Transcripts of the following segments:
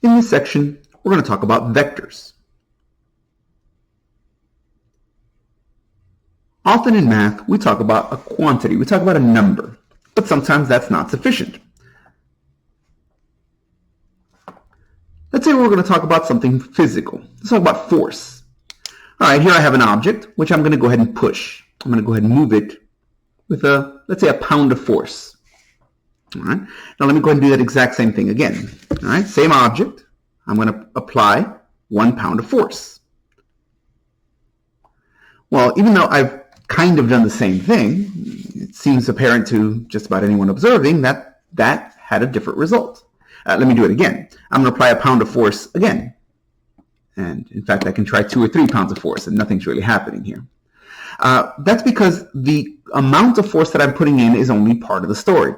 In this section, we're going to talk about vectors. Often in math, we talk about a quantity, we talk about a number, but sometimes that's not sufficient. Let's say we're going to talk about something physical. Let's talk about force. All right, here I have an object, which I'm going to go ahead and push. I'm going to go ahead and move it with let's say a pound of force. All right, now let me go ahead and do that exact same thing again. All right, same object. I'm going to apply 1 pound of force. Well, even though I've kind of done the same thing, it seems apparent to just about anyone observing that that had a different result. Let me do it again. I'm going to apply a pound of force again. And in fact, I can try 2 or 3 pounds of force and nothing's really happening here. That's because the amount of force that I'm putting in is only part of the story.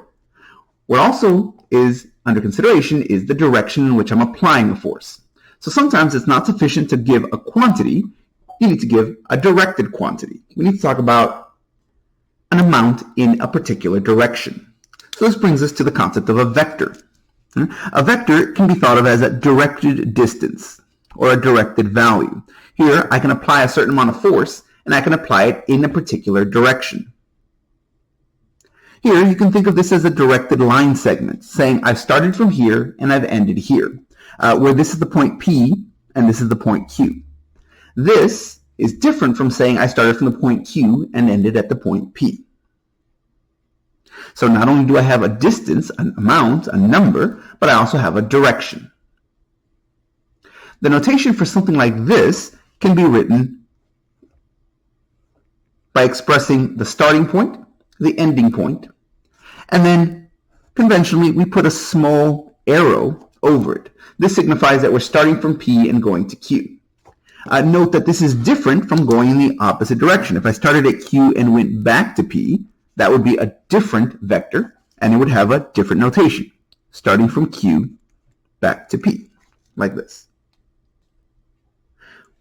What also is under consideration is the direction in which I'm applying the force. So sometimes it's not sufficient to give a quantity. You need to give a directed quantity. We need to talk about an amount in a particular direction. So this brings us to the concept of a vector. A vector can be thought of as a directed distance or a directed value. Here I can apply a certain amount of force and I can apply it in a particular direction. Here you can think of this as a directed line segment, saying I've started from here and I've ended here, where this is the point P and this is the point Q. This is different from saying I started from the point Q and ended at the point P. So not only do I have a distance, an amount, a number, but I also have a direction. The notation for something like this can be written by expressing the starting point, the ending point, and then conventionally we put a small arrow over it. This signifies that we're starting from P and going to Q. Note that this is different from going in the opposite direction. If I started at Q and went back to P, that would be a different vector, and it would have a different notation, starting from Q back to P, like this.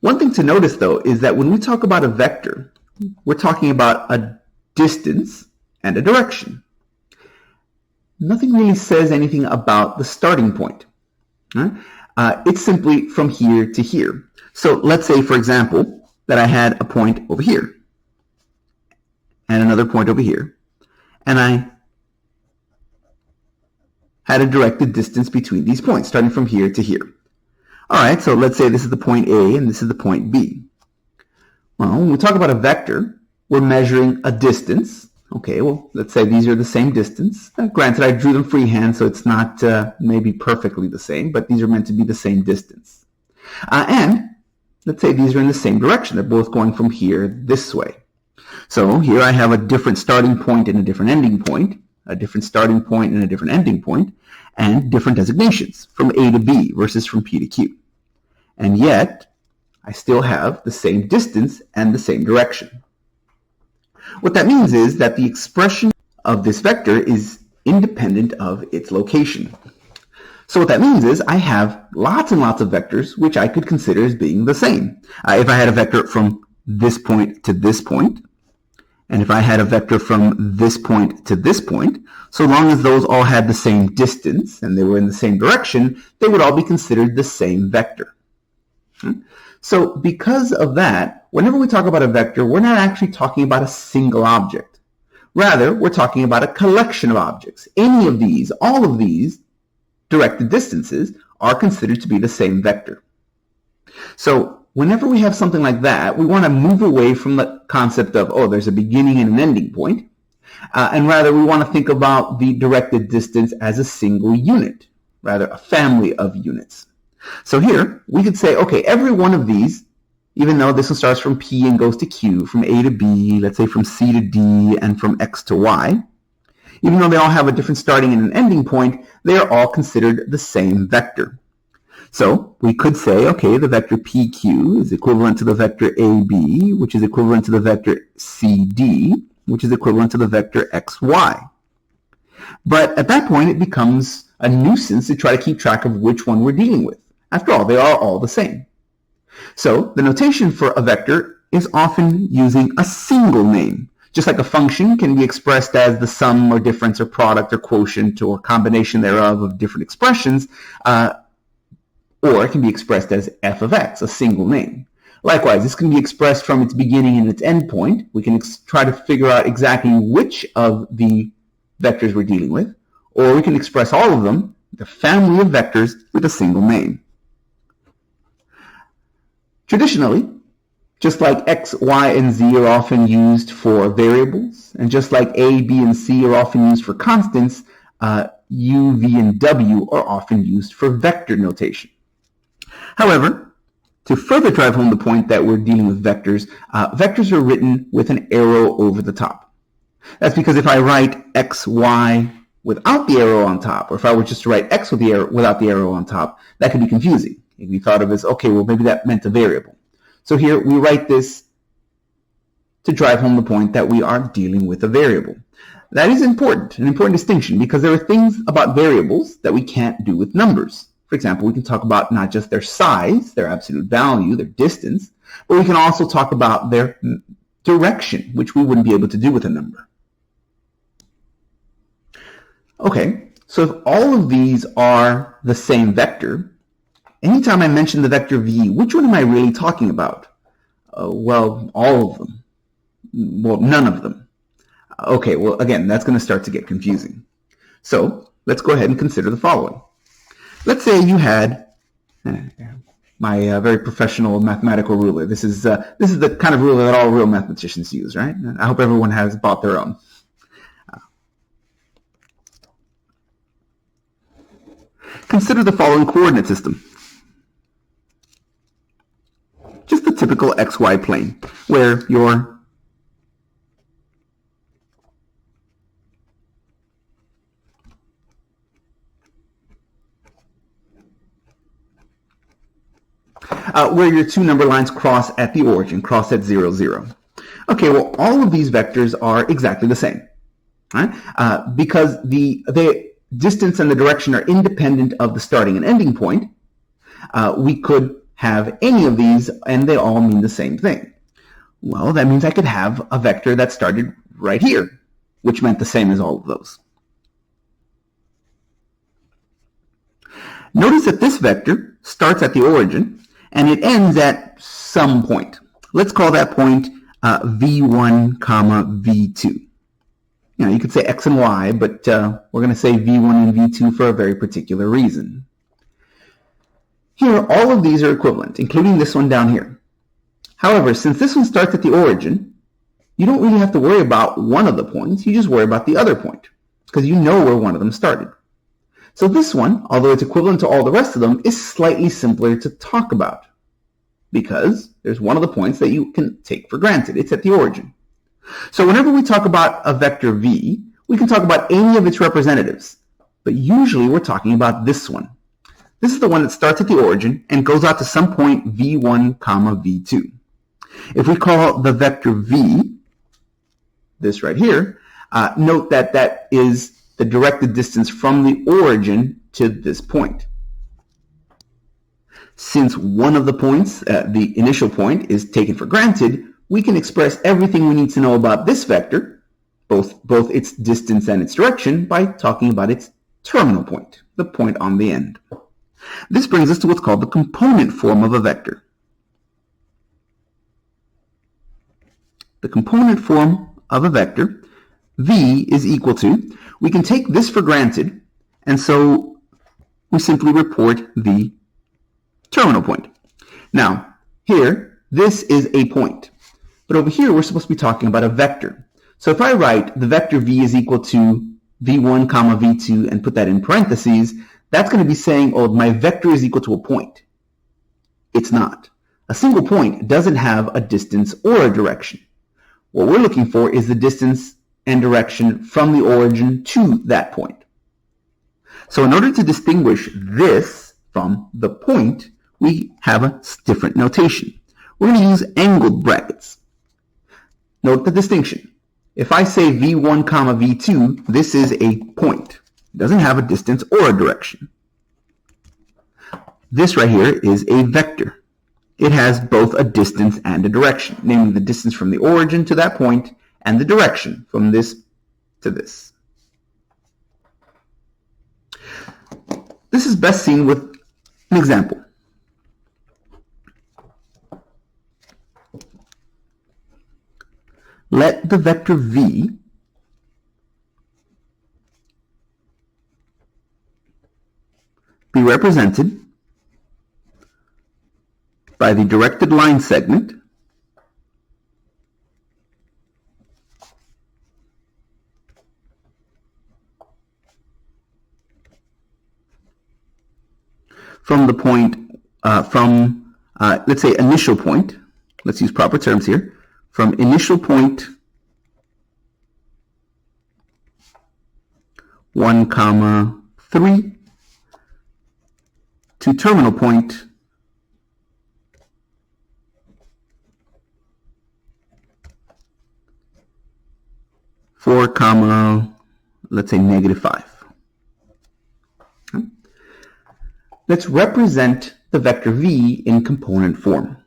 One thing to notice, though, is that when we talk about a vector, we're talking about a distance and a direction. Nothing really says anything about the starting point. Right? It's simply from here to here. So let's say, for example, that I had a point over here and another point over here, and I had a directed distance between these points, starting from here to here. All right, so let's say this is the point A and this is the point B. Well, when we talk about a vector, we're measuring a distance. Okay, well, let's say these are the same distance. Granted, I drew them freehand, so it's not maybe perfectly the same, but these are meant to be the same distance. And let's say these are in the same direction. They're both going from here this way. So here I have a different starting point and a different ending point, a different starting point and a different ending point, and different designations from A to B versus from P to Q. And yet, I still have the same distance and the same direction. What that means is that the expression of this vector is independent of its location. So what that means is I have lots and lots of vectors which I could consider as being the same. If I had a vector from this point to this point, and if I had a vector from this point to this point, so long as those all had the same distance and they were in the same direction, they would all be considered the same vector. So because of that, whenever we talk about a vector, we're not actually talking about a single object. Rather, we're talking about a collection of objects. Any of these, all of these directed distances are considered to be the same vector. So whenever we have something like that, we want to move away from the concept of, oh, there's a beginning and an ending point, and rather we want to think about the directed distance as a single unit, rather a family of units. So here we could say, okay, every one of these, even though this one starts from P and goes to Q, from A to B, let's say from C to D, and from X to Y, even though they all have a different starting and an ending point, they are all considered the same vector. So we could say, okay, the vector PQ is equivalent to the vector AB, which is equivalent to the vector CD, which is equivalent to the vector XY. But at that point, it becomes a nuisance to try to keep track of which one we're dealing with. After all, they are all the same. So the notation for a vector is often using a single name. Just like a function can be expressed as the sum or difference or product or quotient or combination thereof of different expressions, or it can be expressed as f of x, a single name. Likewise, this can be expressed from its beginning and its end point. We can try to figure out exactly which of the vectors we're dealing with, or we can express all of them, the family of vectors, with a single name. Traditionally, just like x, y, and z are often used for variables, and just like a, b, and c are often used for constants, u, v, and w are often used for vector notation. However, to further drive home the point that we're dealing with vectors, vectors are written with an arrow over the top. That's because if I write x, y without the arrow on top, or if I were just to write x with the arrow, without the arrow on top, that could be confusing. It can be thought of as, okay, well, maybe that meant a variable. So here we write this to drive home the point that we are dealing with a variable. That is important, an important distinction, because there are things about variables that we can't do with numbers. For example, we can talk about not just their size, their absolute value, their distance, but we can also talk about their direction, which we wouldn't be able to do with a number. Okay, so if all of these are the same vector, anytime I mention the vector v, which one am I really talking about? Well, all of them. Well, none of them. Okay, well, again, that's going to start to get confusing. So let's go ahead and consider the following. Let's say you had my very professional mathematical ruler. This is the kind of ruler that all real mathematicians use, right? I hope everyone has bought their own. Consider the following coordinate system. Just the typical xy plane, where your two number lines cross at the origin, cross at 0, 0. Okay, well, all of these vectors are exactly the same, right? Because the distance and the direction are independent of the starting and ending point. We could have any of these, and they all mean the same thing. Well, that means I could have a vector that started right here, which meant the same as all of those. Notice that this vector starts at the origin, and it ends at some point. Let's call that point v1, comma v2. You know, you could say x and y, but we're going to say v1 and v2 for a very particular reason. Here, all of these are equivalent, including this one down here. However, since this one starts at the origin, you don't really have to worry about one of the points, you just worry about the other point, because you know where one of them started. So this one, although it's equivalent to all the rest of them, is slightly simpler to talk about, because there's one of the points that you can take for granted. It's at the origin. So whenever we talk about a vector v, we can talk about any of its representatives, but usually we're talking about this one. This is the one that starts at the origin and goes out to some point v1, comma v2. If we call the vector v, this right here, note that that is the directed distance from the origin to this point. Since one of the points, the initial point, is taken for granted, we can express everything we need to know about this vector, both its distance and its direction, by talking about its terminal point, the point on the end. This brings us to what's called the component form of a vector. The component form of a vector, v is equal to, we can take this for granted, and so we simply report the terminal point. Now, here, this is a point. But over here, we're supposed to be talking about a vector. So if I write the vector v is equal to v1, comma v2, and put that in parentheses, that's going to be saying, oh, my vector is equal to a point. It's not. A single point doesn't have a distance or a direction. What we're looking for is the distance and direction from the origin to that point. So in order to distinguish this from the point, we have a different notation. We're going to use angled brackets. Note the distinction. If I say v1, comma v2, this is a point. It doesn't have a distance or a direction. This right here is a vector. It has both a distance and a direction, namely the distance from the origin to that point and the direction from this to this. This is best seen with an example. let the vector v be represented by the directed line segment from the point, let's say initial point, let's use proper terms here, from initial point 1, 3 to terminal point 4, let's say -5. Okay. Let's represent the vector v in component form.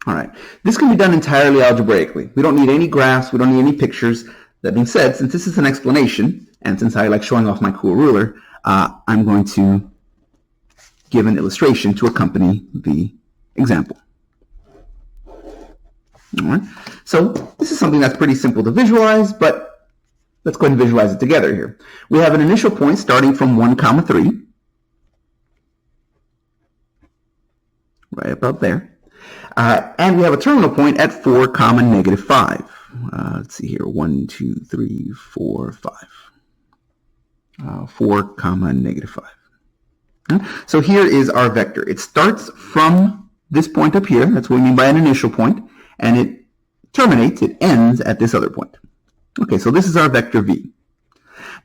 All right, this can be done entirely algebraically. We don't need any graphs, we don't need any pictures. That being said, since this is an explanation, and since I like showing off my cool ruler, I'm going to give an illustration to accompany the example. All right, so this is something that's pretty simple to visualize, but let's go ahead and visualize it together here. We have an initial point starting from 1, 3, right about there. And we have a terminal point at 4, -5. Let's see here, 1, 2, 3, 4, 5. 4, -5. So here is our vector. It starts from this point up here. That's what we mean by an initial point. And it terminates, it ends at this other point. Okay, so this is our vector v.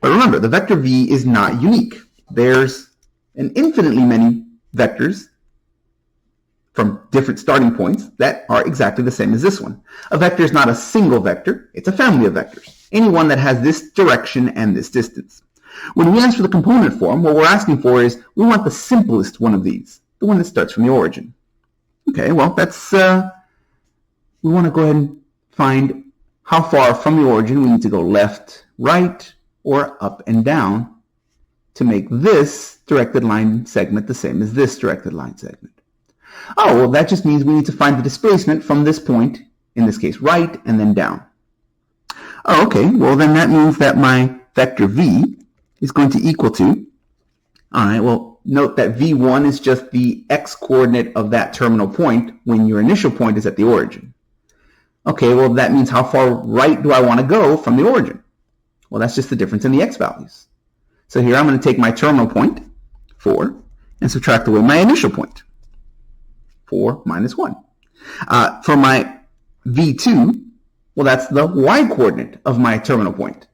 But remember, the vector v is not unique. There's an infinitely many vectors from different starting points that are exactly the same as this one. A vector is not a single vector, it's a family of vectors. Any one that has this direction and this distance. When we answer the component form, what we're asking for is, we want the simplest one of these, the one that starts from the origin. Okay, well, that's, we want to go ahead and find how far from the origin we need to go left, right, or up and down to make this directed line segment the same as this directed line segment. Oh, well, that just means we need to find the displacement from this point, in this case right, and then down. Oh, okay, well then that means that my vector v is going to equal to, all right, well, note that v1 is just the x-coordinate of that terminal point when your initial point is at the origin. Okay, well that means how far right do I want to go from the origin? Well, that's just the difference in the x values. So here I'm going to take my terminal point, 4, and subtract away my initial point. 4 minus 1. For my v2, well, that's the y-coordinate of my terminal point.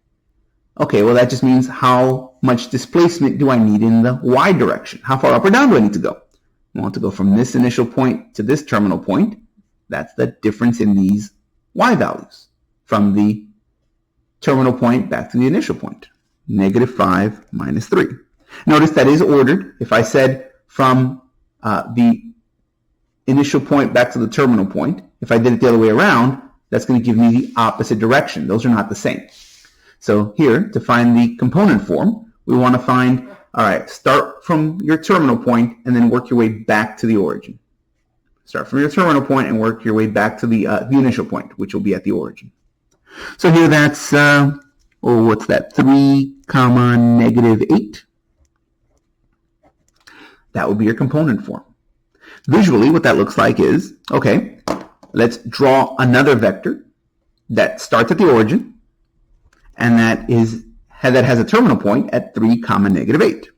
Okay, well, that just means how much displacement do I need in the y direction? How far up or down do I need to go? I want to go from this initial point to this terminal point. That's the difference in these y values from the terminal point back to the initial point. -5 minus 3. Notice that is ordered. If I said from the initial point back to the terminal point, if I did it the other way around, that's going to give me the opposite direction. Those are not the same. So here, to find the component form, we want to find, all right, start from your terminal point and then work your way back to the origin. Start from your terminal point and work your way back to the initial point, which will be at the origin. So here that's, what's that, 3, -8. That would be your component form. Visually, what that looks like is, okay, let's draw another vector that starts at the origin and that has a terminal point at 3, -8.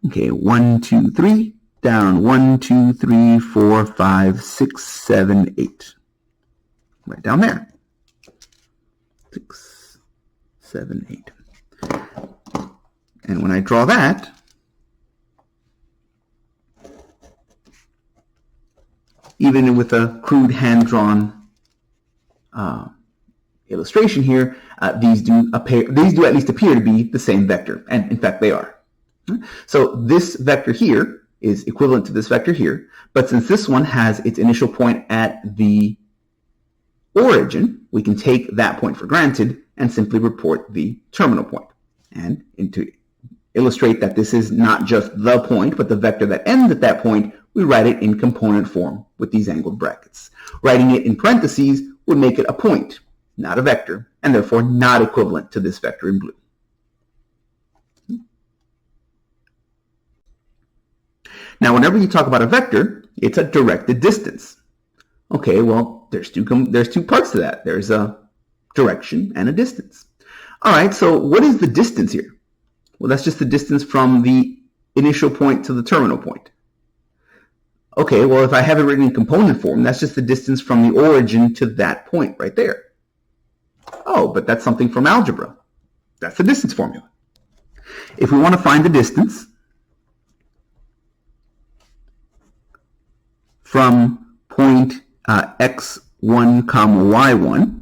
Okay, 1, 2, 3, down 1, 2, 3, 4, 5, 6, 7, 8. Right down there. 6, 7, 8. And when I draw that, even with a crude hand-drawn illustration here, these do at least appear to be the same vector, and in fact they are. So this vector here is equivalent to this vector here, but since this one has its initial point at the origin, we can take that point for granted and simply report the terminal point. And to illustrate that this is not just the point, but the vector that ends at that point, we write it in component form with these angled brackets. Writing it in parentheses would make it a point, not a vector, and therefore not equivalent to this vector in blue. Now, whenever you talk about a vector, it's a directed distance. Okay, well, there's two parts to that. There's a direction and a distance. All right, so what is the distance here? Well, that's just the distance from the initial point to the terminal point. Okay, well, if I have it written in component form, that's just the distance from the origin to that point right there. Oh, but that's something from algebra. That's the distance formula. If we want to find the distance from point x1, y1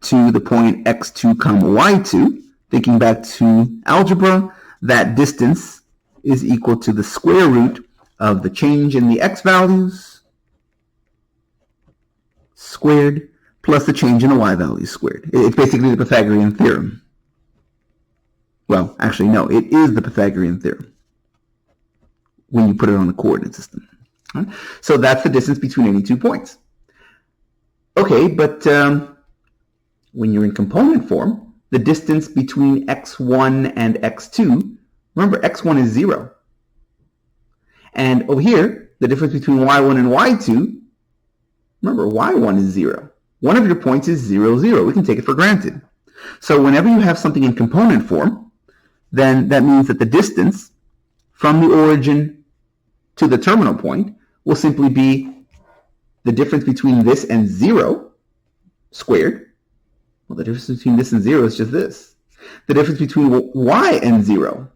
to the point x2, y2, thinking back to algebra, that distance is equal to the square root of the change in the x values squared plus the change in the y values squared. It's basically the Pythagorean theorem. Well, actually, no, it is the Pythagorean theorem when you put it on the coordinate system. Right? So that's the distance between any 2 points. Okay, but when you're in component form, the distance between x1 and x2, remember x1 is 0. And over here, the difference between y1 and y2, remember y1 is 0. One of your points is 0, 0. We can take it for granted. So whenever you have something in component form, then that means that the distance from the origin to the terminal point will simply be the difference between this and 0 squared. Well, the difference between this and 0 is just this. The difference between y and 0.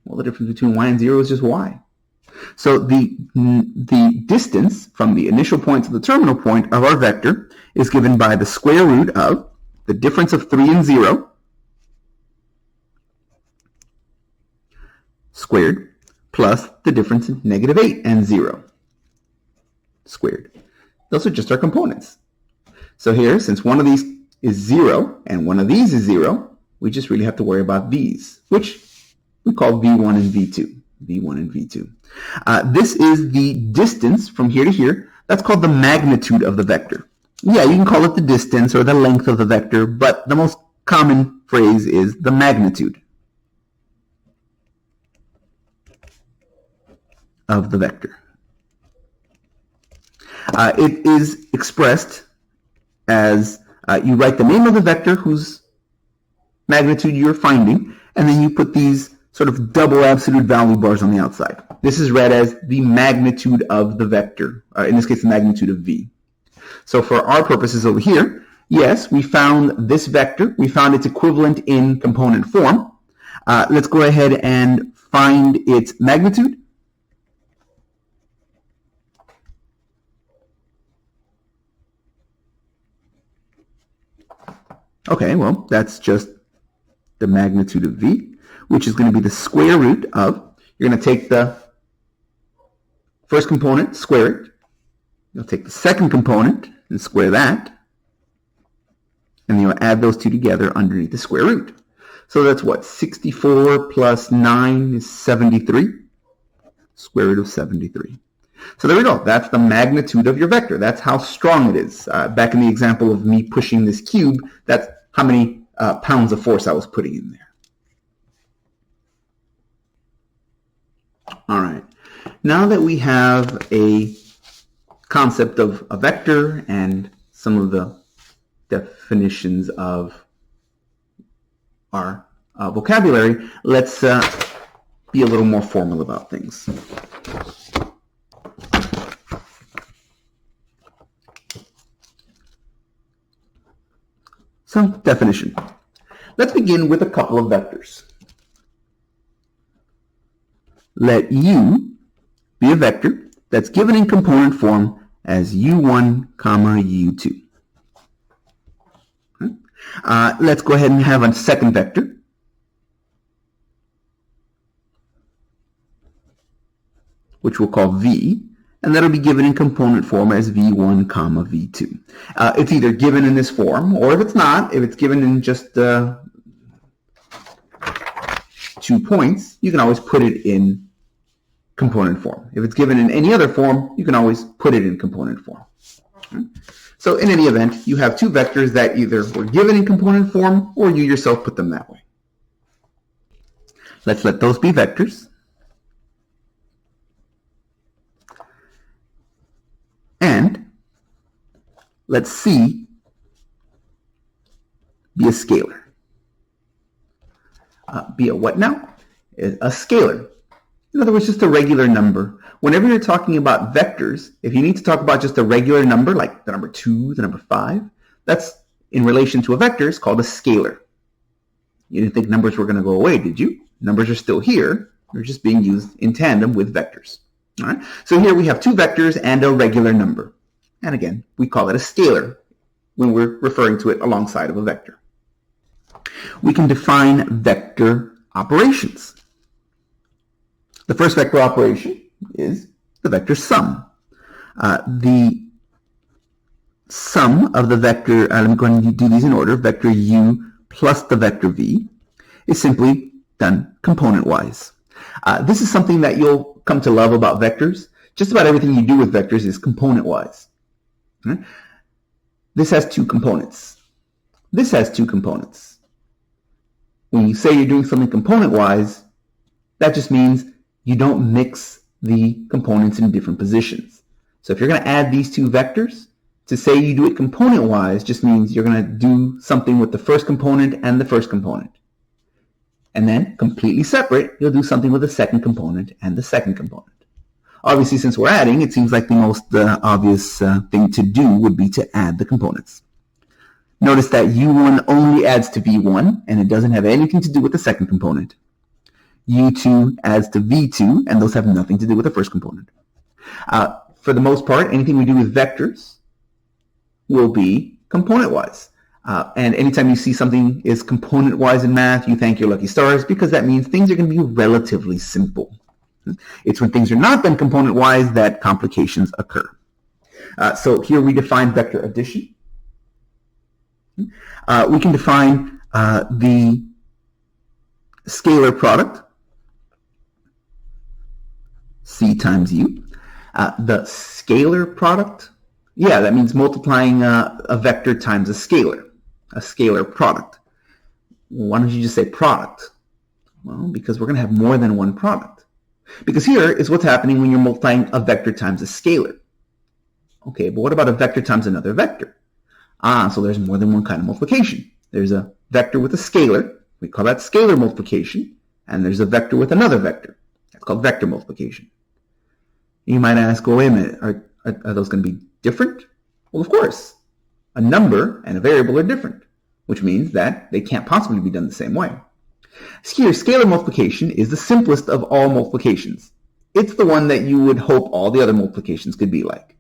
Well, the difference between y and 0 is just y. So the distance from the initial point to the terminal point of our vector is given by the square root of the difference of 3 and 0 squared plus the difference in negative 8 and 0 squared. Those are just our components. So here, since one of these is 0 and one of these is 0, we just really have to worry about these, which we call v1 and v2. v1 and v2. This is the distance from here to here. That's called the magnitude of the vector. Yeah, you can call it the distance or the length of the vector, but the most common phrase is the magnitude of the vector. It is expressed as you write the name of the vector whose magnitude you're finding, and then you put these sort of double absolute value bars on the outside. This is read as the magnitude of the vector, in this case the magnitude of v. So for our purposes over here, yes, we found this vector. We found its equivalent in component form. Let's go ahead and find its magnitude. Okay, well, that's just the magnitude of v, which is going to be the square root of, you're going to take the first component, square it. You'll take the second component and square that. And then you'll add those two together underneath the square root. So that's what? 64 plus 9 is 73. Square root of 73. So there we go. That's the magnitude of your vector. That's how strong it is. Back in the example of me pushing this cube, that's how many pounds of force I was putting in there. All right. Now that we have a concept of a vector and some of the definitions of our vocabulary, let's be a little more formal about things. So, definition. Let's begin with a couple of vectors. Let U be a vector that's given in component form as u1, u2. Okay. Let's go ahead and have a second vector. Which we'll call V, and that'll be given in component form as v1 comma v2. It's either given in this form, or if it's not, if it's given in just 2 points, you can always put it in component form. If it's given in any other form, you can always put it in component form. So in any event, you have 2 vectors that either were given in component form or you yourself put them that way. Let's let those be vectors. And let C be a scalar. Be a what now? A scalar. In other words, just a regular number. Whenever you're talking about vectors, if you need to talk about just a regular number, like the number 2, the number 5, that's in relation to a vector, it's called a scalar. You didn't think numbers were going to go away, did you? Numbers are still here. They're just being used in tandem with vectors. All right? So here we have 2 vectors and a regular number. And again, we call it a scalar when we're referring to it alongside of a vector. We can define vector operations. The first vector operation is the vector sum. The sum of the vector, let me go ahead and do these in order, vector u plus the vector v, is simply done component-wise. This is something that you'll come to love about vectors. Just about everything you do with vectors is component-wise. Right? This has 2 components. This has 2 components. When you say you're doing something component-wise, that just means you don't mix the components in different positions. So if you're going to add these 2 vectors, to say you do it component-wise just means you're going to do something with the first component and the first component. And then, completely separate, you'll do something with the second component and the second component. Obviously, since we're adding, it seems like the most obvious thing to do would be to add the components. Notice that u1 only adds to v1, and it doesn't have anything to do with the second component. u2 adds to v2, and those have nothing to do with the first component. For the most part, anything we do with vectors will be component-wise. And anytime you see something is component-wise in math, you thank your lucky stars, because that means things are going to be relatively simple. It's when things are not done component-wise that complications occur. So here we define vector addition. We can define the scalar product, C times U. The scalar product, yeah, that means multiplying a vector times a scalar product. Why don't you just say product? Well, because we're going to have more than one product. Because here is what's happening when you're multiplying a vector times a scalar. Okay, but what about a vector times another vector? So there's more than one kind of multiplication. There's a vector with a scalar. We call that scalar multiplication. And there's a vector with another vector. That's called vector multiplication. You might ask, well, wait a minute, are those going to be different? Well, of course. A number and a variable are different, which means that they can't possibly be done the same way. Here, scalar multiplication is the simplest of all multiplications. It's the one that you would hope all the other multiplications could be like.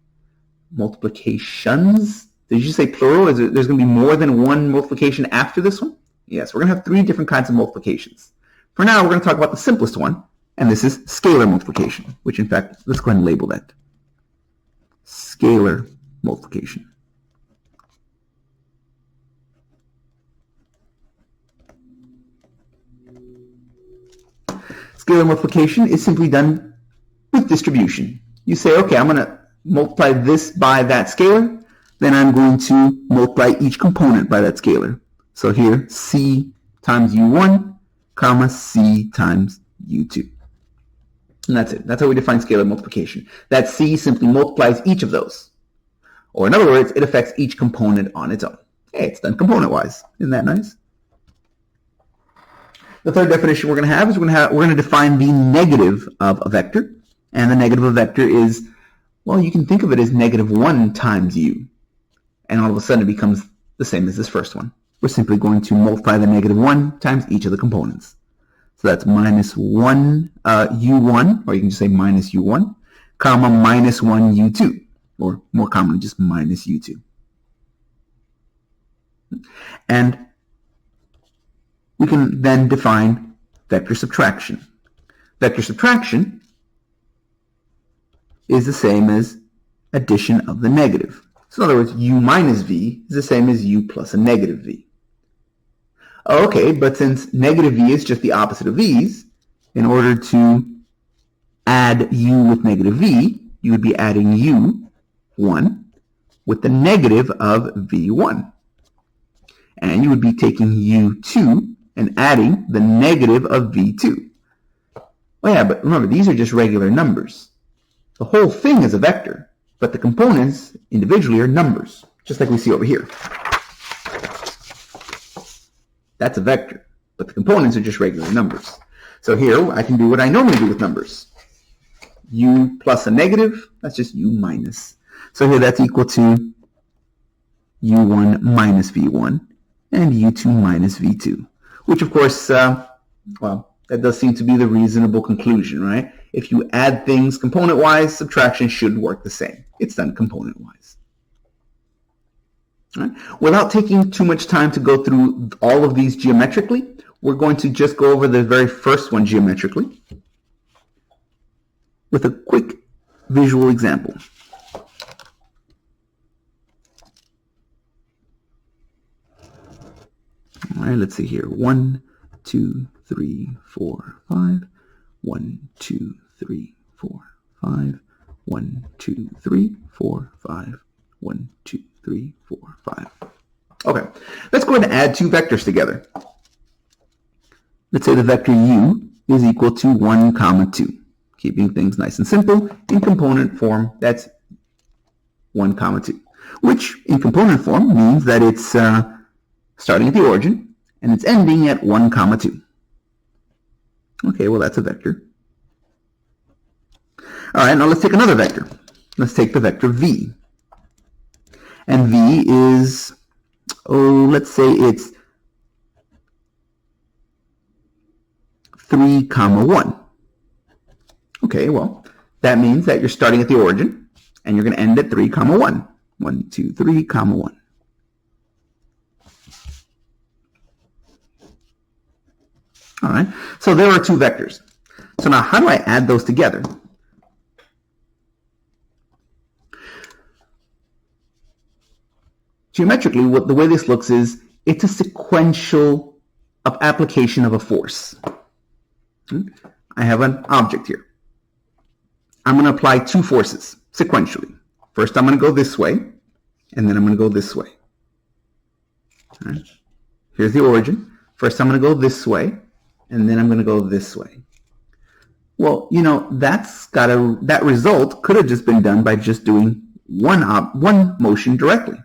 Multiplications? Did you say plural? There's going to be more than one multiplication after this one? Yes, we're going to have 3 different kinds of multiplications. For now, we're going to talk about the simplest one, and this is scalar multiplication, which in fact, let's go ahead and label that. Scalar multiplication. Scalar multiplication is simply done with distribution. You say, okay, I'm going to multiply this by that scalar, then I'm going to multiply each component by that scalar. So here, C times U1, comma, C times U2. And that's it. That's how we define scalar multiplication. That C simply multiplies each of those. Or in other words, it affects each component on its own. Hey, it's done component-wise. Isn't that nice? The third definition we're going to have is we're going to define the negative of a vector. And the negative of a vector is, well, you can think of it as -1 times u. And all of a sudden it becomes the same as this first one. We're simply going to multiply the -1 times each of the components. So that's -1 u1, or you can just say minus u1, comma, -1 u2, or more commonly just minus u2. And we can then define vector subtraction. Vector subtraction is the same as addition of the negative. So in other words, u minus v is the same as u plus a negative v. Okay, but since negative v is just the opposite of v's, in order to add u with negative v, you would be adding u1 with the negative of v1. And you would be taking u2 and adding the negative of v2. Oh yeah, but remember, these are just regular numbers. The whole thing is a vector, but the components individually are numbers, just like we see over here. That's a vector, but the components are just regular numbers. So here, I can do what I normally do with numbers. U plus a negative, that's just u minus. So here that's equal to u1 minus v1 and u2 minus v2, which of course, well, that does seem to be the reasonable conclusion, right? If you add things component-wise, subtraction should work the same. It's done component-wise. Right? Without taking too much time to go through all of these geometrically, we're going to just go over the very first one geometrically with a quick visual example. All right, let's see here. 1, 2, 3, 4, 5. 1, 2, 3, 4, 5. 1, 2, 3, 4, 5. 1, 2, 3, 4, 5. Okay, let's go ahead and add two vectors together. Let's say the vector u is equal to 1, comma 2. Keeping things nice and simple, in component form, that's 1, comma 2. Which, in component form, means that it's starting at the origin, and it's ending at 1, comma 2. Okay, well, that's a vector. All right, now let's take another vector. Let's take the vector v. And v is, let's say it's 3, comma 1. Okay, well, that means that you're starting at the origin, and you're going to end at 3, comma 1. 1, 2, 3, comma 1. All right, so there are two vectors. So now how do I add those together? Geometrically, the way this looks is it's a sequential application of a force. I have an object here. I'm going to apply two forces sequentially. First, I'm going to go this way, and then I'm going to go this way. All right. Here's the origin. First, I'm going to go this way, and then I'm going to go this way. Well, you know, that result could have just been done by just doing one motion directly.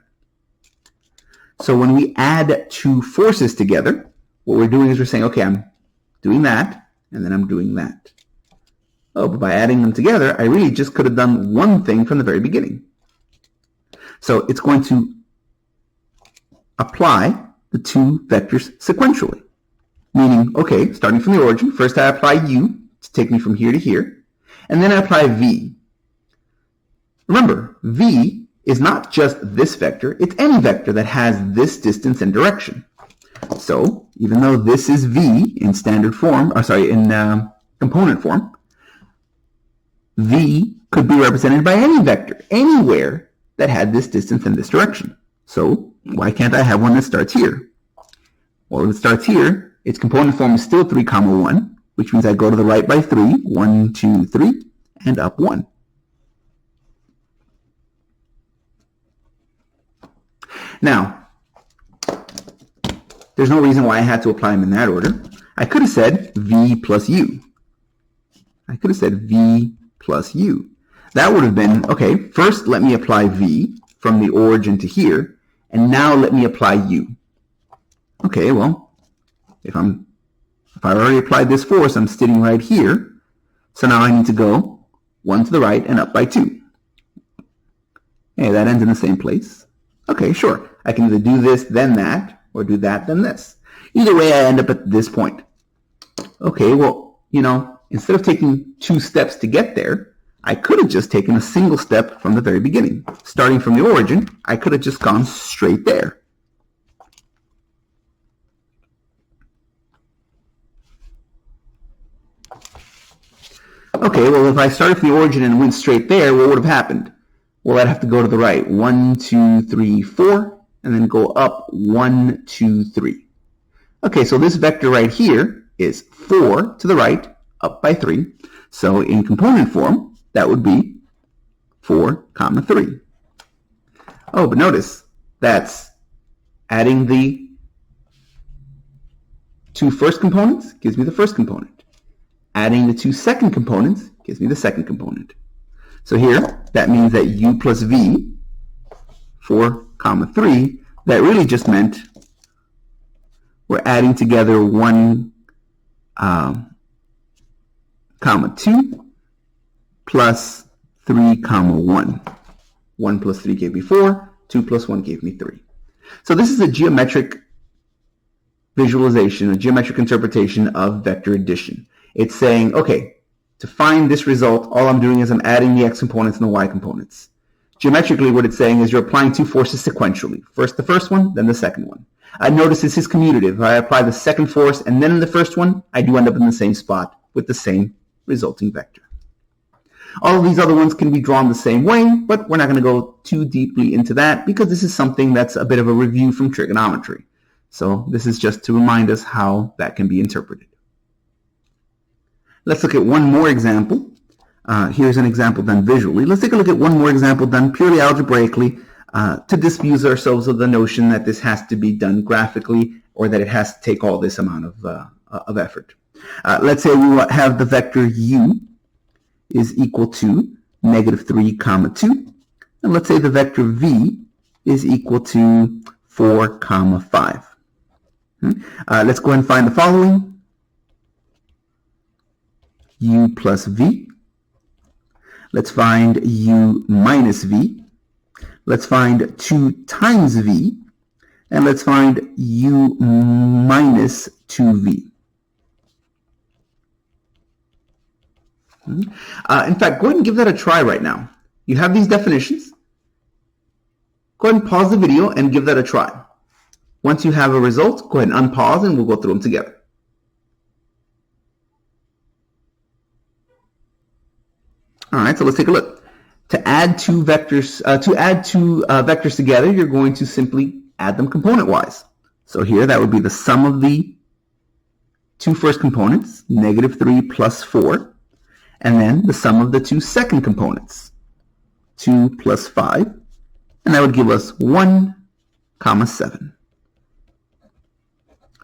So when we add two forces together, what we're doing is we're saying, okay, I'm doing that, and then I'm doing that. Oh, but by adding them together, I really just could have done one thing from the very beginning. So it's going to apply the two vectors sequentially. Meaning, okay, starting from the origin, first I apply u to take me from here to here, and then I apply v. Remember, v is not just this vector, it's any vector that has this distance and direction. So, even though this is v in standard form, in component form, v could be represented by any vector, anywhere that had this distance and this direction. So, why can't I have one that starts here? Well, if it starts here, its component form is still 3, comma 1, which means I go to the right by 3, 1, 2, 3, and up 1. Now, there's no reason why I had to apply them in that order. I could have said v plus u. I could have said v plus u. That would have been, okay, first let me apply v from the origin to here, and now let me apply u. Okay, well, if I already applied this force, I'm sitting right here, so now I need to go 1 to the right and up by 2. Hey, that ends in the same place. Okay, sure. I can either do this, then that, or do that, then this. Either way, I end up at this point. Okay, well, you know, instead of taking 2 steps to get there, I could have just taken a single step from the very beginning. Starting from the origin, I could have just gone straight there. Okay, well, if I started from the origin and went straight there, what would have happened? Well, I'd have to go to the right. 1, 2, 3, 4, and then go up 1, 2, 3. Okay, so this vector right here is 4 to the right, up by 3. So in component form, that would be 4, 3. Oh, but notice, that's adding the two first components gives me the first component. Adding the two second components gives me the second component. So here, that means that u plus v, 4, 3, that really just meant we're adding together 1, 2 plus 3, 1. 1 plus 3 gave me 4, 2 plus 1 gave me 3. So this is a geometric visualization, a geometric interpretation of vector addition. It's saying, okay, to find this result, all I'm doing is I'm adding the x components and the y components. Geometrically, what it's saying is you're applying two forces sequentially. First the first one, then the second one. Notice this is commutative. If I apply the second force and then the first one, I do end up in the same spot with the same resulting vector. All of these other ones can be drawn the same way, but we're not going to go too deeply into that because this is something that's a bit of a review from trigonometry. So this is just to remind us how that can be interpreted. Let's look at one more example. Here's an example done visually. Let's take a look at one more example done purely algebraically to disabuse ourselves of the notion that this has to be done graphically or that it has to take all this amount of effort. Let's say we have the vector u is equal to -3, 2. And let's say the vector v is equal to 4, 5. Let's go ahead and find the following. U plus v. Let's find u minus v. Let's find 2 times v. And let's find u minus 2v. In fact, go ahead and give that a try right now. You have these definitions. Go ahead and pause the video and give that a try. Once you have a result, go ahead and unpause and we'll go through them together. All right, so let's take a look. To add two vectors, vectors together, you're going to simply add them component-wise. So here, that would be the sum of the two first components, -3 plus 4, and then the sum of the two second components, 2 plus 5, and that would give us 1, 7.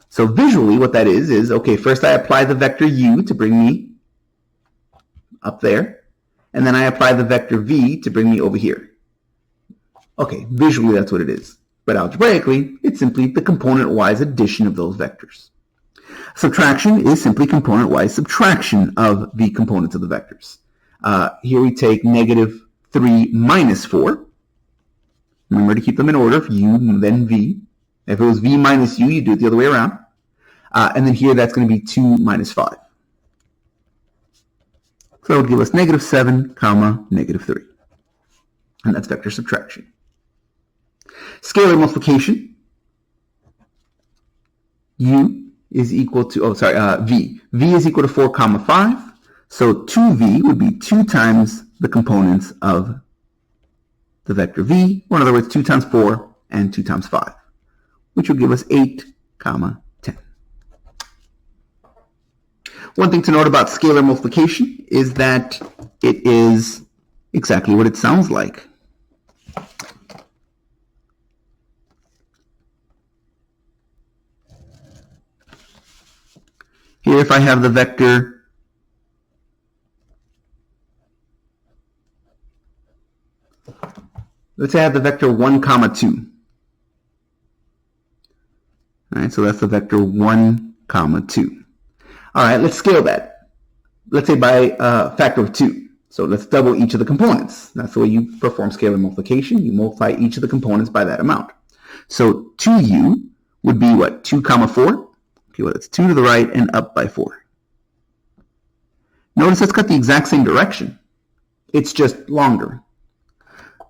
So visually, what that is, okay, first I apply the vector u to bring me up there, and then I apply the vector v to bring me over here. Okay, visually that's what it is. But algebraically, it's simply the component-wise addition of those vectors. Subtraction is simply component-wise subtraction of the components of the vectors. Here we take -3 minus 4. Remember to keep them in order, u, then v. If it was v minus u, you do it the other way around. And then here that's going to be 2 minus 5. So that would give us -7, -3. And that's vector subtraction. Scalar multiplication. U is equal to, v. V is equal to 4, 5. So 2v would be 2 times the components of the vector v, or in other words, 2 times 4 and 2 times 5, which will give us 8, 10. One thing to note about scalar multiplication is that it is exactly what it sounds like. Here, if I have the vector let's say I have the vector 1, 2. All right, so that's the vector 1, 2. All right, let's scale that. Let's say by a factor of 2. So let's double each of the components. That's the way you perform scalar multiplication. You multiply each of the components by that amount. So 2u would be what? 2, 4? Okay, well, that's 2 to the right and up by 4. Notice that's got the exact same direction. It's just longer.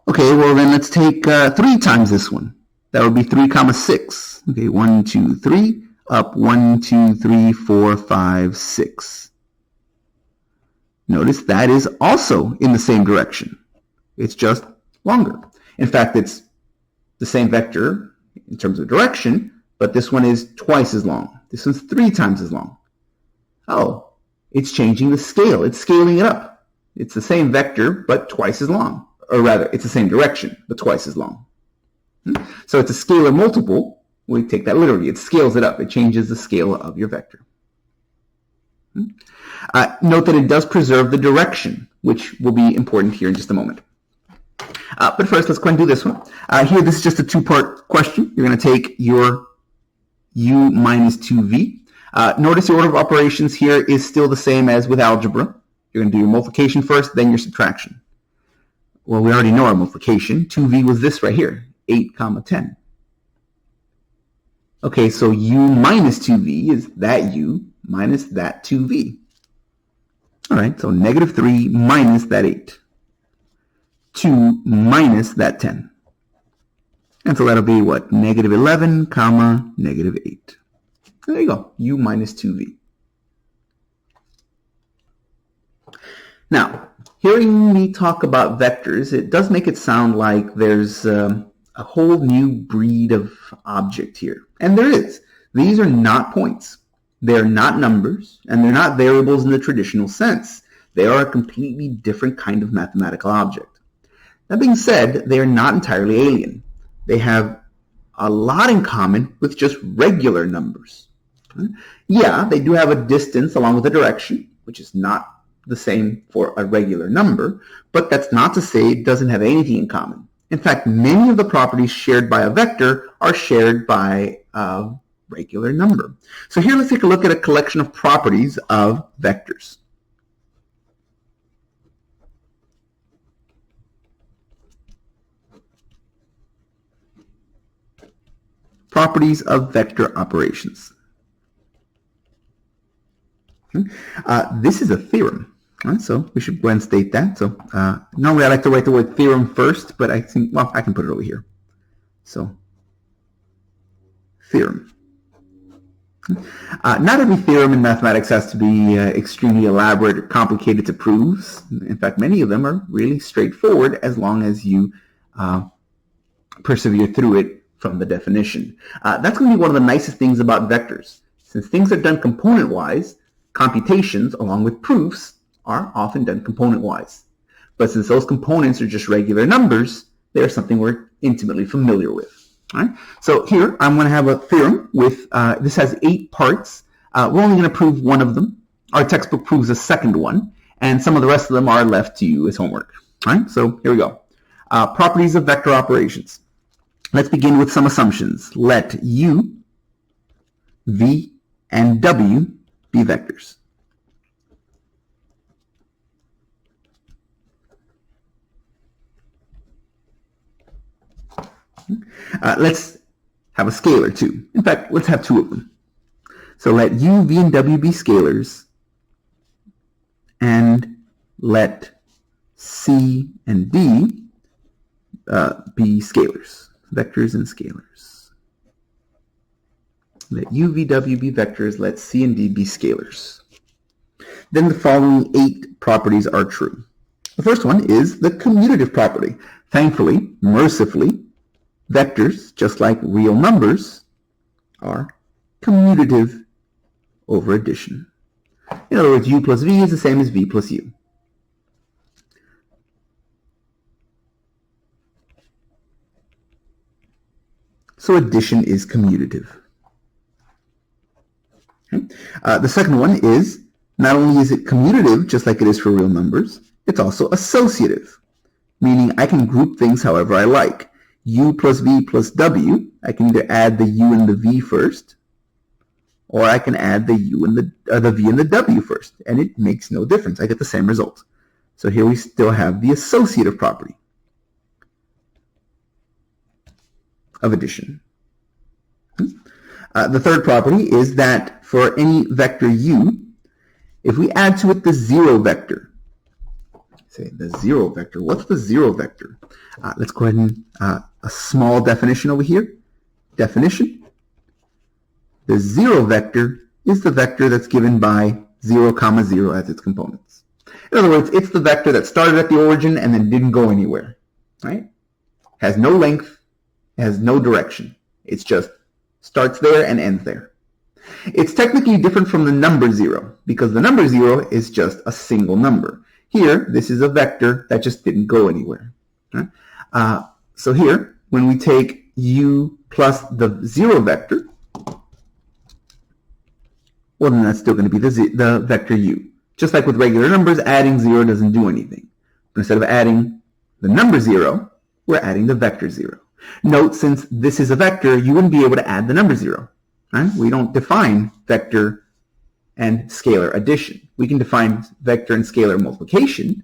Okay, well then let's take 3 times this one. That would be 3, 6. Okay, 1, 2, 3, up 1, 2, 3, 4, 5, 6. Notice that is also in the same direction. It's just longer. In fact, it's the same vector in terms of direction, but this one is twice as long. This one's 3 times as long. Oh, it's changing the scale. It's scaling it up. It's the same vector, but twice as long. Or rather, it's the same direction, but twice as long. So it's a scalar multiple. We take that literally. It scales it up. It changes the scale of your vector. Note that it does preserve the direction, which will be important here in just a moment. But first, let's go ahead and do this one. Here, this is just a 2-part question. You're going to take your u minus 2v. Notice the order of operations here is still the same as with algebra. You're going to do your multiplication first, then your subtraction. Well, we already know our multiplication. 2v was this right here, 8 comma 10. Okay, so u minus 2v is that u minus that 2v. All right, so negative 3 minus that 8. 2 minus that 10. And so that'll be what? Negative 11 comma negative 8. There you go, u minus 2v. Now, hearing me talk about vectors, it does make it sound like there's a whole new breed of object here. And there is. These are not points. They're not numbers, and they're not variables in the traditional sense. They are a completely different kind of mathematical object. That being said, they are not entirely alien. They have a lot in common with just regular numbers. Yeah, they do have a distance along with a direction, which is not the same for a regular number, but that's not to say it doesn't have anything in common. In fact, many of the properties shared by a vector are shared by a regular number. So here let's take a look at a collection of properties of vectors. Properties of vector operations. This is a theorem. So we should go ahead and state that. So normally I like to write the word theorem first, but I think, well, I can put it over here. So theorem. Not every theorem in mathematics has to be extremely elaborate or complicated to prove. In fact, many of them are really straightforward as long as you persevere through it from the definition. That's going to be one of the nicest things about vectors. Since things are done component-wise, computations, along with proofs, are often done component-wise. But since those components are just regular numbers, they're something we're intimately familiar with. All right? So here, I'm going to have a theorem with, this has 8 parts. We're only going to prove one of them. Our textbook proves a second one, and some of the rest of them are left to you as homework. All right? So here we go. Properties of vector operations. Let's begin with some assumptions. Let u, v, and w be vectors. Let's have a scalar too. In fact, let's have 2 of them. So let u, v, and w be scalars, and let c and d be scalars, vectors and scalars. Let u, v, w be vectors, let c and d be scalars. Then the following 8 properties are true. The first one is the commutative property. Thankfully, mercifully, vectors, just like real numbers, are commutative over addition. In other words, u plus v is the same as v plus u. So addition is commutative. Okay. The second one is, not only is it commutative, just like it is for real numbers, it's also associative, meaning I can group things however I like. U plus v plus w, I can either add the u and the v first, or I can add the u and the v and the w first, and it makes no difference. I get the same result. So here we still have the associative property of addition. The third property is that for any vector u, if we add to it the 0 vector, say the 0 vector, what's the 0 vector? Let's go ahead and a small definition over here. Definition. The 0 vector is the vector that's given by 0, 0 as its components. In other words, it's the vector that started at the origin and then didn't go anywhere, right? Has no length, has no direction. It's just starts there and ends there. It's technically different from the number 0 because the number 0 is just a single number. Here, this is a vector that just didn't go anywhere. Right? So here, when we take u plus the 0 vector, well, then that's still going to be the vector u. Just like with regular numbers, adding 0 doesn't do anything. But instead of adding the number 0, we're adding the vector 0. Note, since this is a vector, you wouldn't be able to add the number 0. Right? We don't define vector and scalar addition. We can define vector and scalar multiplication,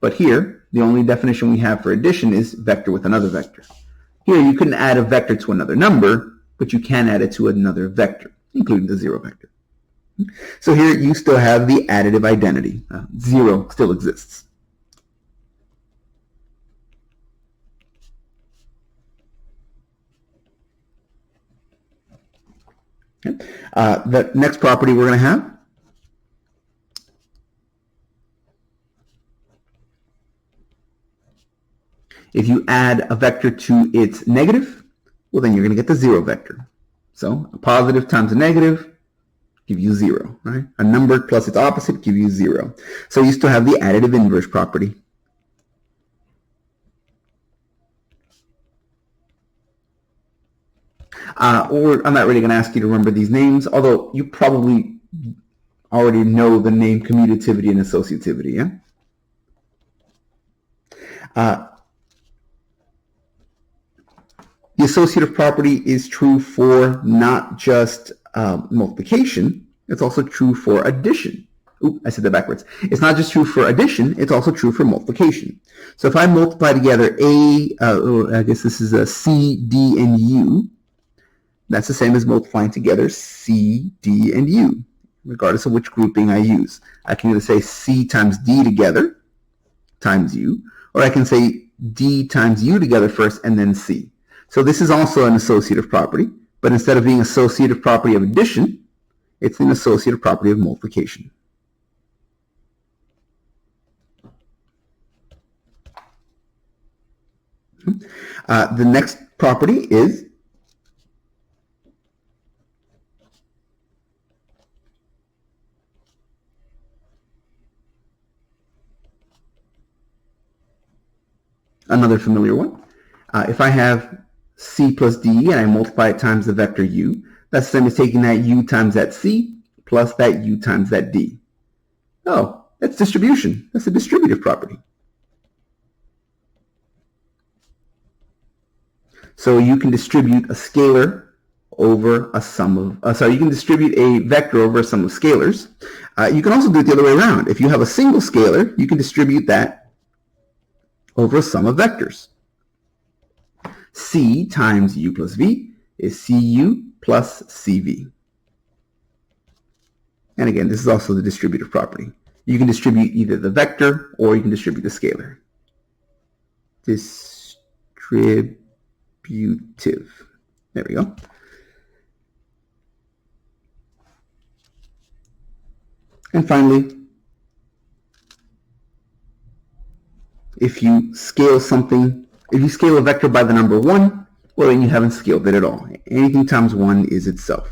but here, the only definition we have for addition is vector with another vector. Here, you couldn't add a vector to another number, but you can add it to another vector, including the 0 vector. So here, you still have the additive identity. 0 still exists. Okay. The next property we're going to have if you add a vector to its negative, well, then you're going to get the 0 vector. So a positive times a negative give you 0. Right? A number plus its opposite give you 0. So you still have the additive inverse property. Or I'm not really going to ask you to remember these names, although you probably already know the name commutativity and associativity. Yeah. The associative property is true for not just multiplication, it's also true for addition. Oop, I said that backwards. It's not just true for addition, it's also true for multiplication. So if I multiply together I guess this is a C, D, and U, that's the same as multiplying together C, D, and U, regardless of which grouping I use. I can either say C times D together times U, or I can say D times U together first and then C. So this is also an associative property, but instead of being associative property of addition, it's an associative property of multiplication. The next property is another familiar one. If I have C plus D and I multiply it times the vector U, that's the same as taking that U times that C plus that U times that D. Oh, that's distribution. That's a distributive property. So you can distribute a scalar over a sum of, you can distribute a vector over a sum of scalars. You can also do it the other way around. If you have a single scalar, you can distribute that over a sum of vectors. C times U plus V is CU plus CV. And again, this is also the distributive property. You can distribute either the vector or you can distribute the scalar. Distributive. There we go. And finally, if you scale something, if you scale a vector by the number 1, well, then you haven't scaled it at all. Anything times 1 is itself.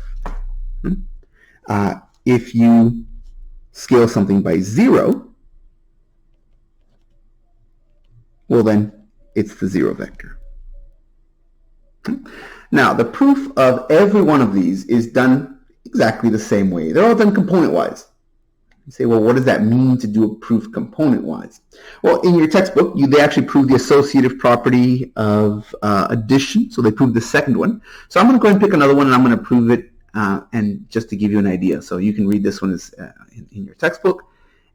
If you scale something by 0, well, then it's the 0 vector. Now, the proof of every one of these is done exactly the same way. They're all done component-wise. You say, well, what does that mean to do a proof component-wise? Well, in your textbook, they actually prove the associative property of addition. So they proved the second one. So I'm going to go ahead and pick another one, and I'm going to prove it, and just to give you an idea. So you can read this one as, in your textbook.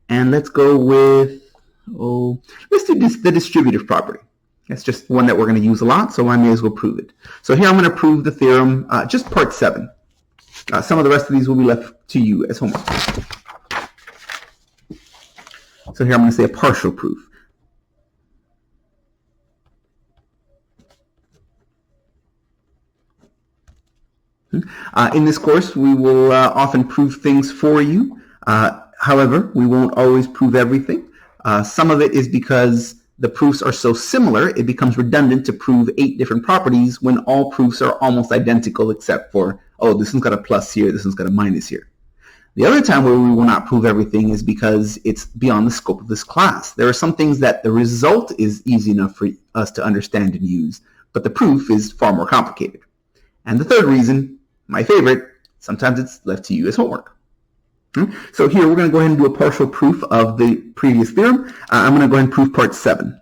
And let's go with, let's do the distributive property. That's just one that we're going to use a lot, so I may as well prove it. So here I'm going to prove the theorem, just part 7. Some of the rest of these will be left to you as homework. So here I'm going to say a partial proof. In this course, we will often prove things for you. However, we won't always prove everything. Some of it is because the proofs are so similar, it becomes redundant to prove 8 different properties when all proofs are almost identical except for, oh, this one's got a plus here, this one's got a minus here. The other time where we will not prove everything is because it's beyond the scope of this class. There are some things that the result is easy enough for us to understand and use, but the proof is far more complicated. And the third reason, my favorite, sometimes it's left to you as homework. So here we're going to go ahead and do a partial proof of the previous theorem. I'm going to go ahead and prove part 7.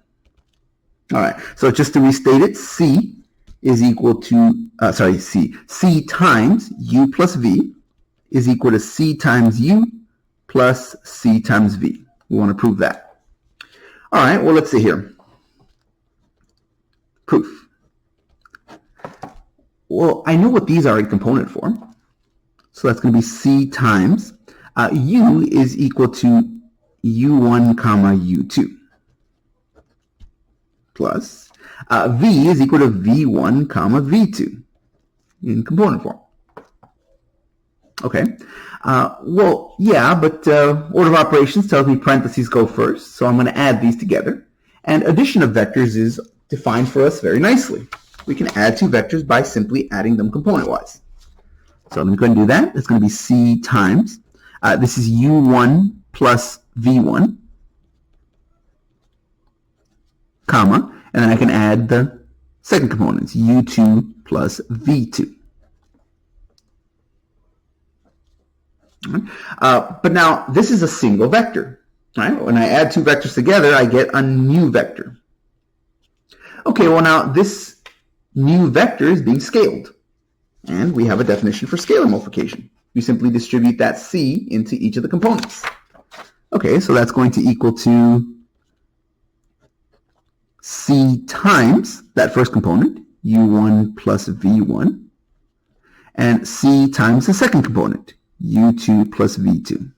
All right, so just to restate it, C is equal to, C times U plus V is equal to C times U plus C times V. We want to prove that. All right, well, let's see here. Proof. Well, I know what these are in component form. So that's going to be C times U is equal to U1 comma U2 plus V is equal to V1 comma V2 in component form. Okay. Well, yeah, but order of operations tells me parentheses go first, so I'm going to add these together. And addition of vectors is defined for us very nicely. We can add 2 vectors by simply adding them component-wise. So let me go ahead and do that. It's going to be C times. This is U1 plus V1, comma, and then I can add the second components, U2 plus V2. But now this is a single vector. Right? When I add 2 vectors together, I get a new vector. Okay, well now this new vector is being scaled. And we have a definition for scalar multiplication. You simply distribute that C into each of the components. Okay, so that's going to equal to C times that first component, U1 plus V1, and C times the second component, U2 plus V2.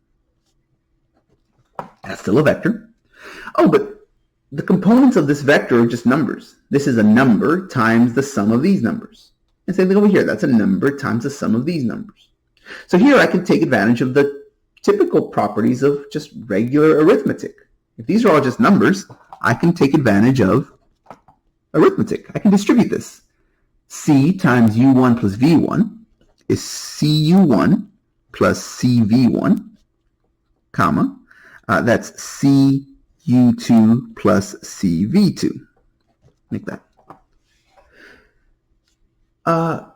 That's still a vector. Oh, but the components of this vector are just numbers. This is a number times the sum of these numbers. And same thing over here, that's a number times the sum of these numbers. So here I can take advantage of the typical properties of just regular arithmetic. If these are all just numbers, I can take advantage of arithmetic. I can distribute this. C times U1 plus V1 is CU1 plus CV1, comma, that's CU2 plus CV2. Make that.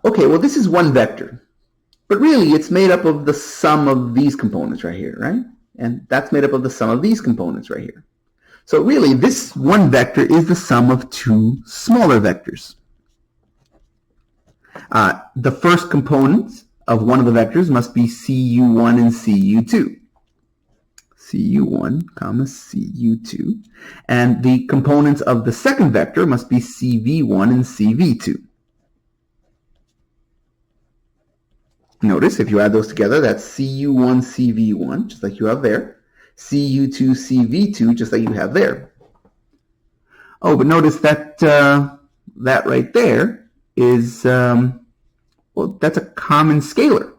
Okay, well this is one vector. But really, it's made up of the sum of these components right here, right? And that's made up of the sum of these components right here. So really, this one vector is the sum of 2 smaller vectors. The first components of one of the vectors must be CU1 and CU2. CU1, comma, CU2. And the components of the second vector must be CV1 and CV2. Notice, if you add those together, that's CU1, CV1, just like you have there. CU2, CV2, just like you have there. Oh, but notice that that right there is, well, that's a common scalar.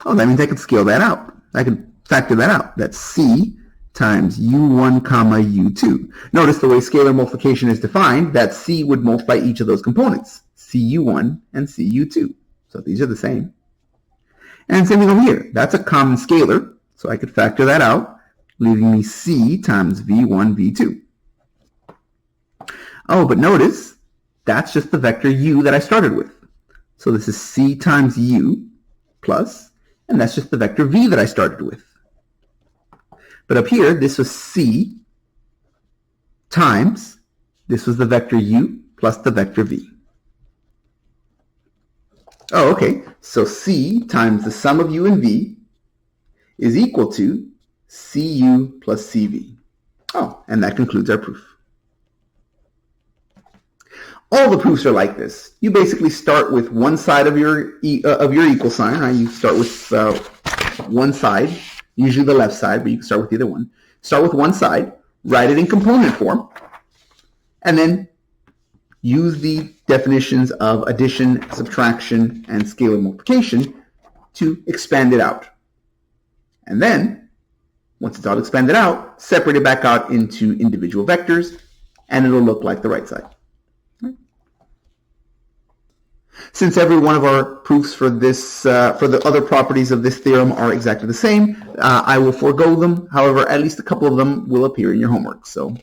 Oh, that means I could scale that out. I could factor that out. That's C times U1 comma U2. Notice the way scalar multiplication is defined, that C would multiply each of those components, CU1 and CU2. So these are the same. And same thing over here. That's a common scalar, so I could factor that out, leaving me C times V1, V2. Oh, but notice, that's just the vector U that I started with. So this is C times U plus, and that's just the vector V that I started with. But up here, this was C times, this was the vector U plus the vector V. Oh, okay. So C times the sum of U and V is equal to CU plus CV. Oh, and that concludes our proof. All the proofs are like this. You basically start with one side of your equal sign, right? You start with one side, usually the left side, but you can start with either one. Start with one side, write it in component form, and then use the definitions of addition, subtraction, and scalar multiplication to expand it out. And then Once it's all expanded out, separate it back out into individual vectors, and it'll look like the right side. Since every one of our proofs for this, for the other properties of this theorem are exactly the same, I will forego them. However, at least a couple of them will appear in your homework. So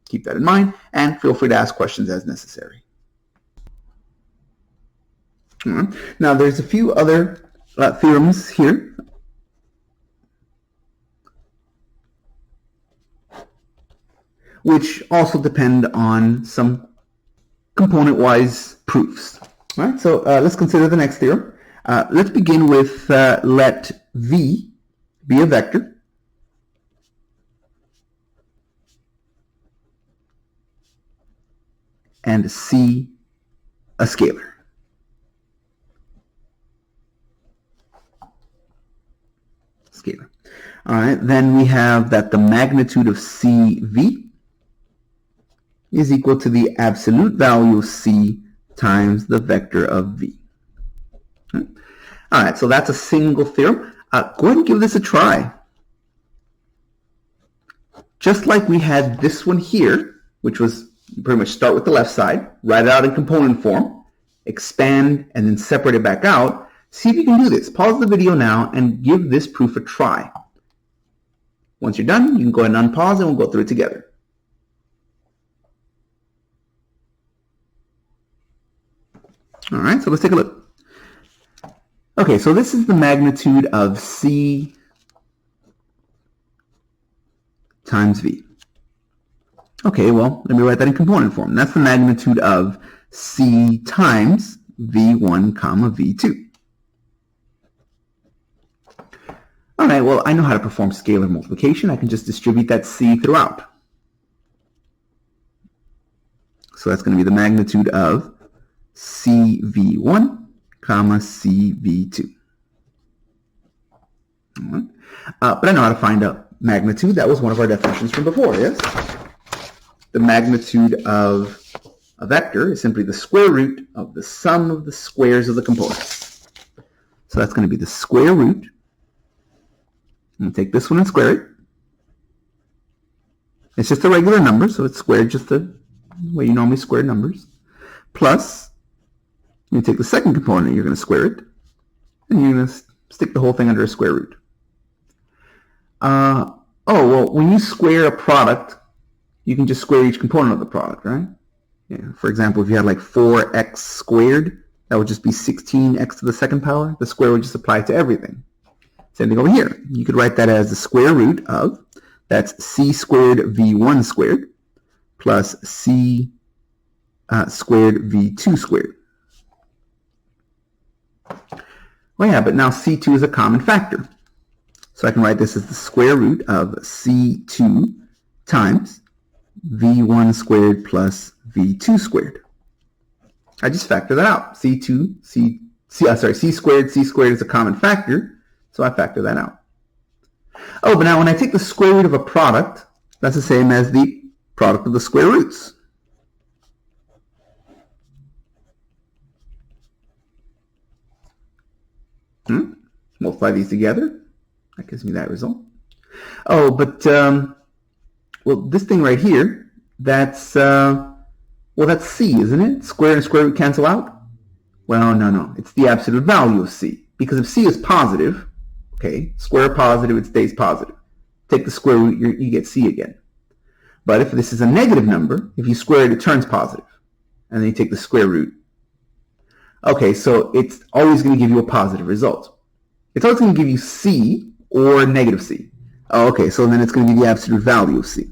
keep that in mind, and feel free to ask questions as necessary. Now, there's a few other theorems here. Which also depend on some component-wise proofs. All right, so let's consider the next theorem. Let's begin with let V be a vector and C a scalar. All right, then we have that the magnitude of CV is equal to the absolute value of C times the vector of V. All right, so that's a single theorem. Go ahead and give this a try. Just like we had this one here, which was pretty much start with the left side, write it out in component form, expand, and then separate it back out. See if you can do this. Pause the video now and give this proof a try. Once you're done, you can go ahead and unpause and we'll go through it together. All right, so let's take a look. Okay, so this is the magnitude of C times V. Okay, well, let me write that in component form. That's the magnitude of C times V1 comma V2. All right, well, I know how to perform scalar multiplication. I can just distribute that C throughout. So that's going to be the magnitude of CV1 comma CV2. Right. But I know how to find a magnitude. That was one of our definitions from before, yes? The magnitude of a vector is simply the square root of the sum of the squares of the components. So that's going to be the square root. I'm going to take this one and square it. It's just a regular number, so it's squared just the way you normally square numbers. Plus, you take the second component, you're going to square it, and you're going to stick the whole thing under a square root. Oh, well, when you square a product, you can just square each component of the product, right? Yeah. For example, if you had like 4x squared, that would just be 16x to the second power. The square would just apply to everything. Same thing over here. You could write that as the square root of, that's C squared V1 squared, plus C squared V2 squared. Well, yeah, but now C2 is a common factor. So I can write this as the square root of C2 times V1 squared plus V2 squared. I just factor that out. C squared is a common factor, so I factor that out. Oh, but now when I take the square root of a product, that's the same as the product of the square roots. Multiply these together. That gives me that result. Oh, but, well, this thing right here, that's, well, that's C, isn't it? Square and square root cancel out? Well, no. It's the absolute value of C. Because if C is positive, okay, square positive, it stays positive. Take the square root, you get C again. But if this is a negative number, if you square it, it turns positive. And then you take the square root. Okay, so it's always going to give you a positive result. It's always going to give you C or negative C. Oh, okay, so then it's going to be the absolute value of C.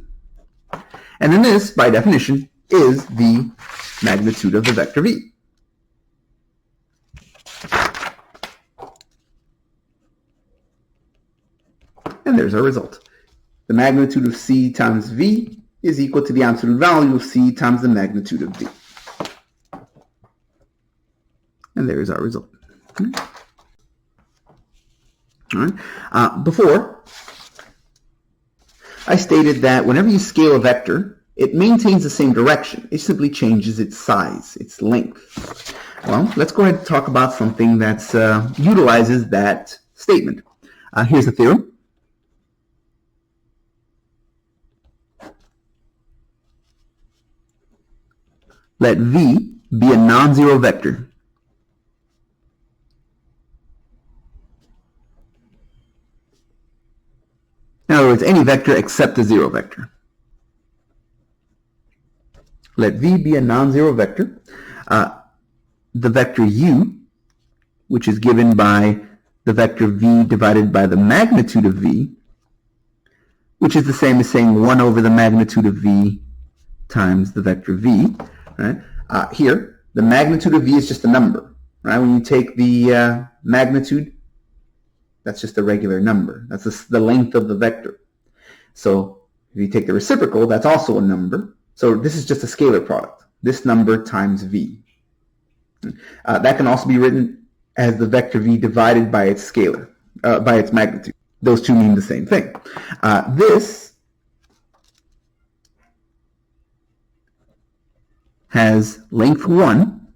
And then this, by definition, is the magnitude of the vector V. And there's our result. The magnitude of C times V is equal to the absolute value of C times the magnitude of V. And there's our result. Okay. All right. Before, I stated that whenever you scale a vector, it maintains the same direction. It simply changes its size, its length. Well, let's go ahead and talk about something that utilizes that statement. Here's the theorem. let V be a non-zero vector. In other words, any vector except a zero vector. Let V be a non-zero vector. The vector U, which is given by the vector V divided by the magnitude of V, which is the same as saying 1 over the magnitude of V times the vector V. Right? Here, the magnitude of V is just a number. Right? When you take the magnitude, that's just a regular number. That's the length of the vector. So if you take the reciprocal, that's also a number. So this is just a scalar product. This number times V. That can also be written as the vector V divided by its scalar, by its magnitude. Those two mean the same thing. This has length 1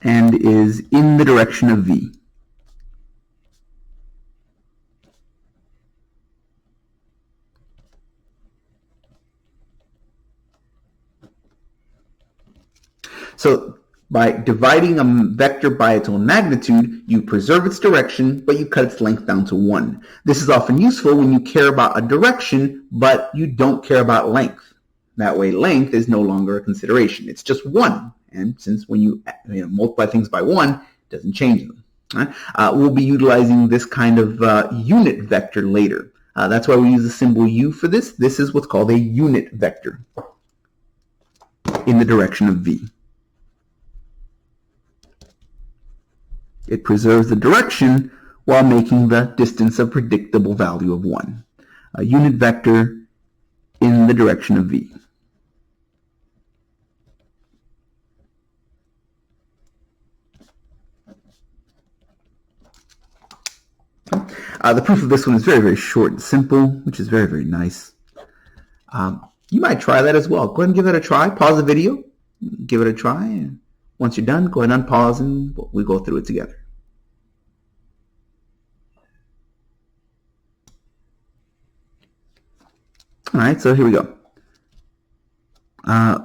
and is in the direction of V. So by dividing a vector by its own magnitude, you preserve its direction, but you cut its length down to 1. This is often useful when you care about a direction, but you don't care about length. That way, length is no longer a consideration. It's just 1. And since when you multiply things by 1, it doesn't change them. Right? We'll be utilizing this kind of unit vector later. That's why we use the symbol U for this. This is what's called a unit vector in the direction of V. It preserves the direction while making the distance a predictable value of 1. A unit vector in the direction of V. The proof of this one is very, very short and simple, which is very, very nice. You might try that as well. Go ahead and give it a try. Pause the video. Give it a try. And once you're done, go ahead and unpause and we go through it together. All right, so here we go.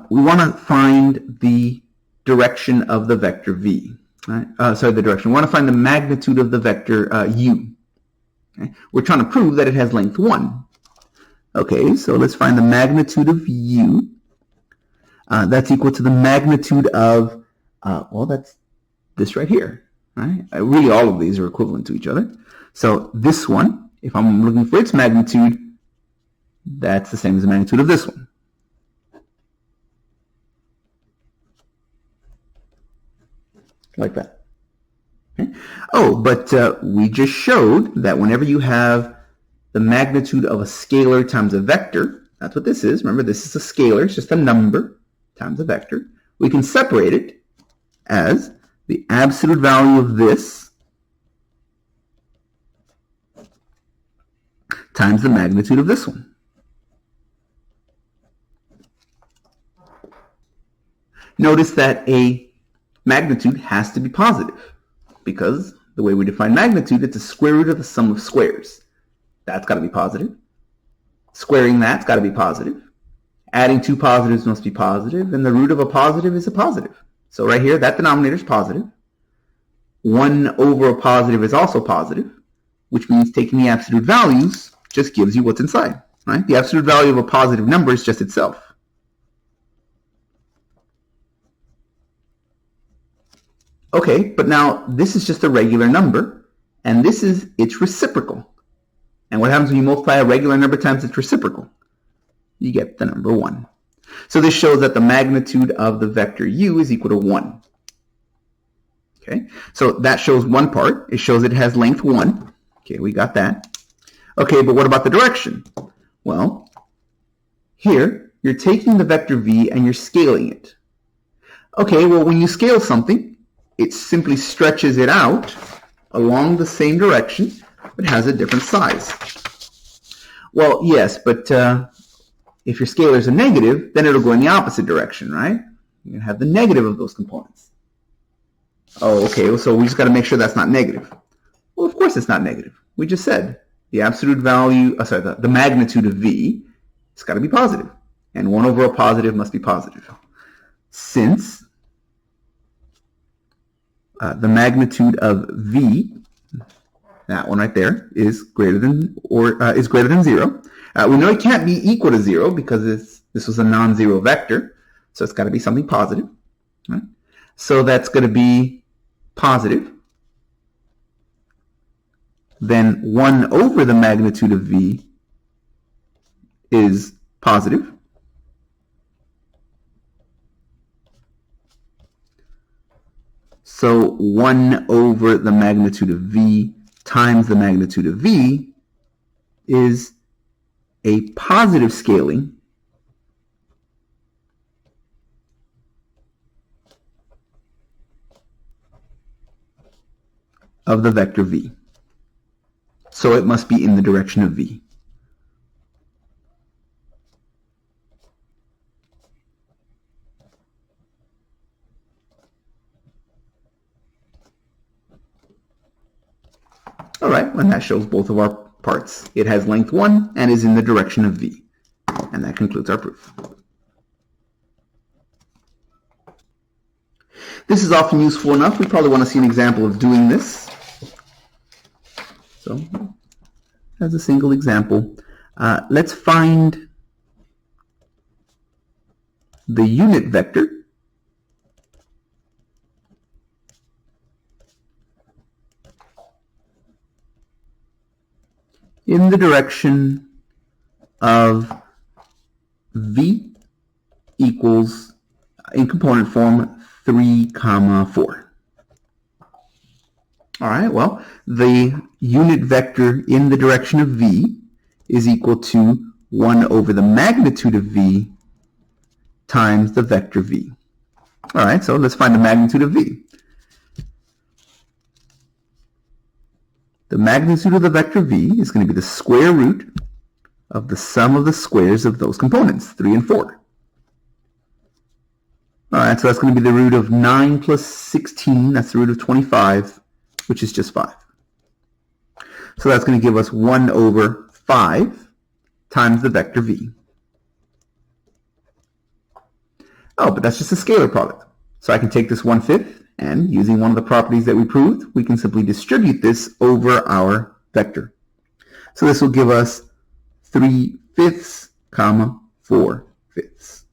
We want to find the direction of the vector V. Right? The direction. We want to find the magnitude of the vector U. Okay? We're trying to prove that it has length 1. Okay, so let's find the magnitude of U. That's equal to the magnitude of, that's this right here. Right? Really, all of these are equivalent to each other. So this one, if I'm looking for its magnitude, that's the same as the magnitude of this one. Like that. Okay. Oh, but we just showed that whenever you have the magnitude of a scalar times a vector, that's what this is. Remember, this is a scalar. It's just a number times a vector. We can separate it as the absolute value of this times the magnitude of this one. Notice that a magnitude has to be positive because the way we define magnitude, it's a square root of the sum of squares. That's got to be positive. Squaring that's got to be positive. Adding two positives must be positive, and the root of a positive is a positive. So right here, that denominator is positive. 1 over a positive is also positive, which means taking the absolute values just gives you what's inside. Right? The absolute value of a positive number is just itself. Okay, but now this is just a regular number, and this is its reciprocal. And what happens when you multiply a regular number times its reciprocal? You get the number 1. So this shows that the magnitude of the vector U is equal to 1. Okay, so that shows one part. It shows it has length 1. Okay, we got that. Okay, but what about the direction? Well, here, you're taking the vector V and you're scaling it. Okay, well, when you scale something, it simply stretches it out along the same direction, but has a different size. Well, yes, but if your scalar is a negative, then it'll go in the opposite direction, right? You're going to have the negative of those components. Oh, okay, so we just got to make sure that's not negative. Well, of course it's not negative. We just said the absolute value, the magnitude of V, it's got to be positive. and 1 over a positive must be positive. Since the magnitude of v, that one right there, is greater than 0. We know it can't be equal to 0 because this was a non-zero vector, so it's got to be something positive. Right? So that's going to be positive. Then 1 over the magnitude of v is positive. So 1 over the magnitude of v times the magnitude of v is a positive scaling of the vector v. So it must be in the direction of v. All right, and that shows both of our parts. It has length 1 and is in the direction of v. And that concludes our proof. This is often useful enough. We probably want to see an example of doing this. So, as a single example, let's find the unit vector in the direction of v equals, in component form, 3, 4. All right, well, the unit vector in the direction of v is equal to 1 over the magnitude of v times the vector v. All right, so let's find the magnitude of v. The magnitude of the vector v is going to be the square root of the sum of the squares of those components, 3 and 4. All right, so that's going to be the root of 9 plus 16, that's the root of 25, which is just 5. So that's going to give us 1 over 5 times the vector v. Oh, but that's just a scalar product. So I can take this 1/5, and using one of the properties that we proved, we can simply distribute this over our vector. So this will give us 3/5, 4/5.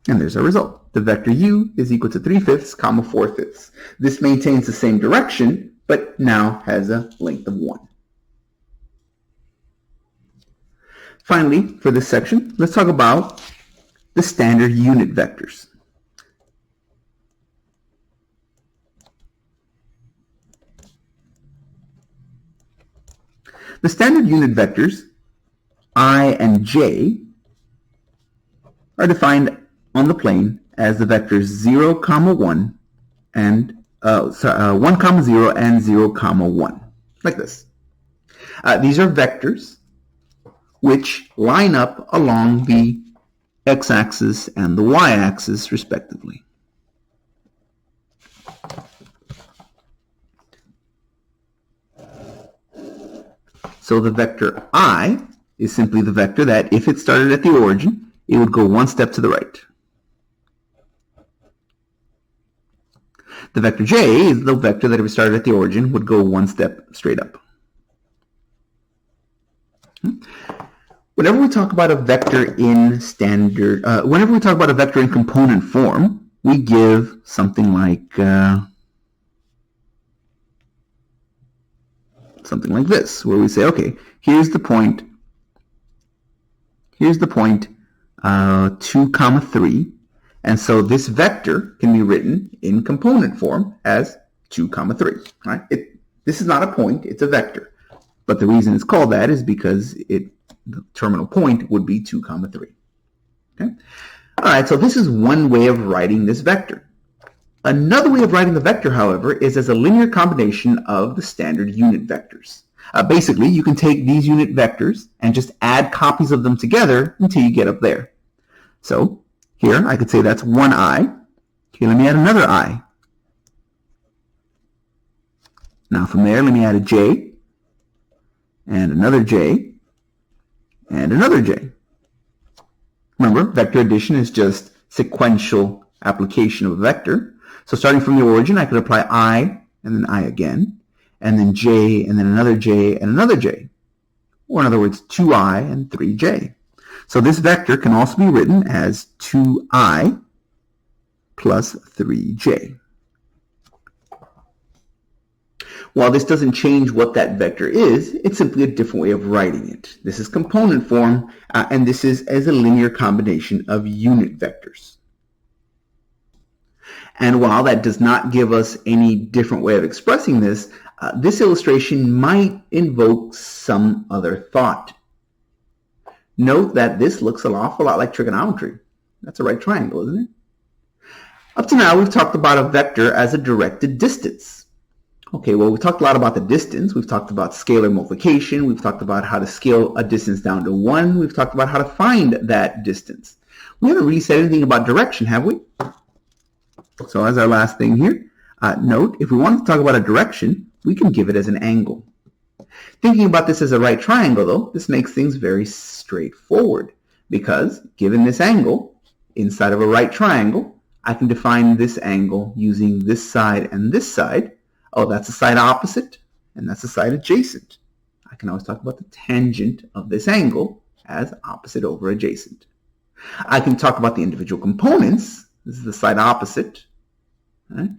And there's our result. The vector u is equal to 3/5, 4/5. This maintains the same direction, but now has a length of 1. Finally, for this section, let's talk about the standard unit vectors. The standard unit vectors, I and j, are defined on the plane as the vectors 0, 1 and 1, 0 and 0, 1, like this. These are vectors which line up along the x-axis and the y-axis respectively. So the vector I is simply the vector that if it started at the origin, it would go one step to the right. The vector j is the vector that if it started at the origin would go one step straight up. Whenever we talk about a vector in whenever we talk about a vector in component form, we give something like this, where we say, okay, here's the point 2, 3, and so this vector can be written in component form as 2, 3. Right? This is not a point, it's a vector. But the reason it's called that is because the terminal point would be 2, 3. Okay? All right, so this is one way of writing this vector. Another way of writing the vector, however, is as a linear combination of the standard unit vectors. Basically, you can take these unit vectors and just add copies of them together until you get up there. So here, I could say that's one I. Okay, let me add another I. Now from there, let me add a j, and another j, and another j. Remember, vector addition is just sequential application of a vector. So starting from the origin, I could apply I, and then I again, and then j, and then another j, and another j. Or in other words, 2i and 3j. So this vector can also be written as 2i plus 3j. While this doesn't change what that vector is, it's simply a different way of writing it. This is component form, and this is as a linear combination of unit vectors. And while that does not give us any different way of expressing this, this illustration might invoke some other thought. Note that this looks an awful lot like trigonometry. That's a right triangle, isn't it? Up to now, we've talked about a vector as a directed distance. Okay, well, we talked a lot about the distance. We've talked about scalar multiplication. We've talked about how to scale a distance down to 1. We've talked about how to find that distance. We haven't really said anything about direction, have we? So as our last thing here, note, if we want to talk about a direction, we can give it as an angle. Thinking about this as a right triangle, though, this makes things very straightforward, because given this angle inside of a right triangle, I can define this angle using this side and this side. Oh, that's the side opposite, and that's the side adjacent. I can always talk about the tangent of this angle as opposite over adjacent. I can talk about the individual components. This is the side opposite. Right?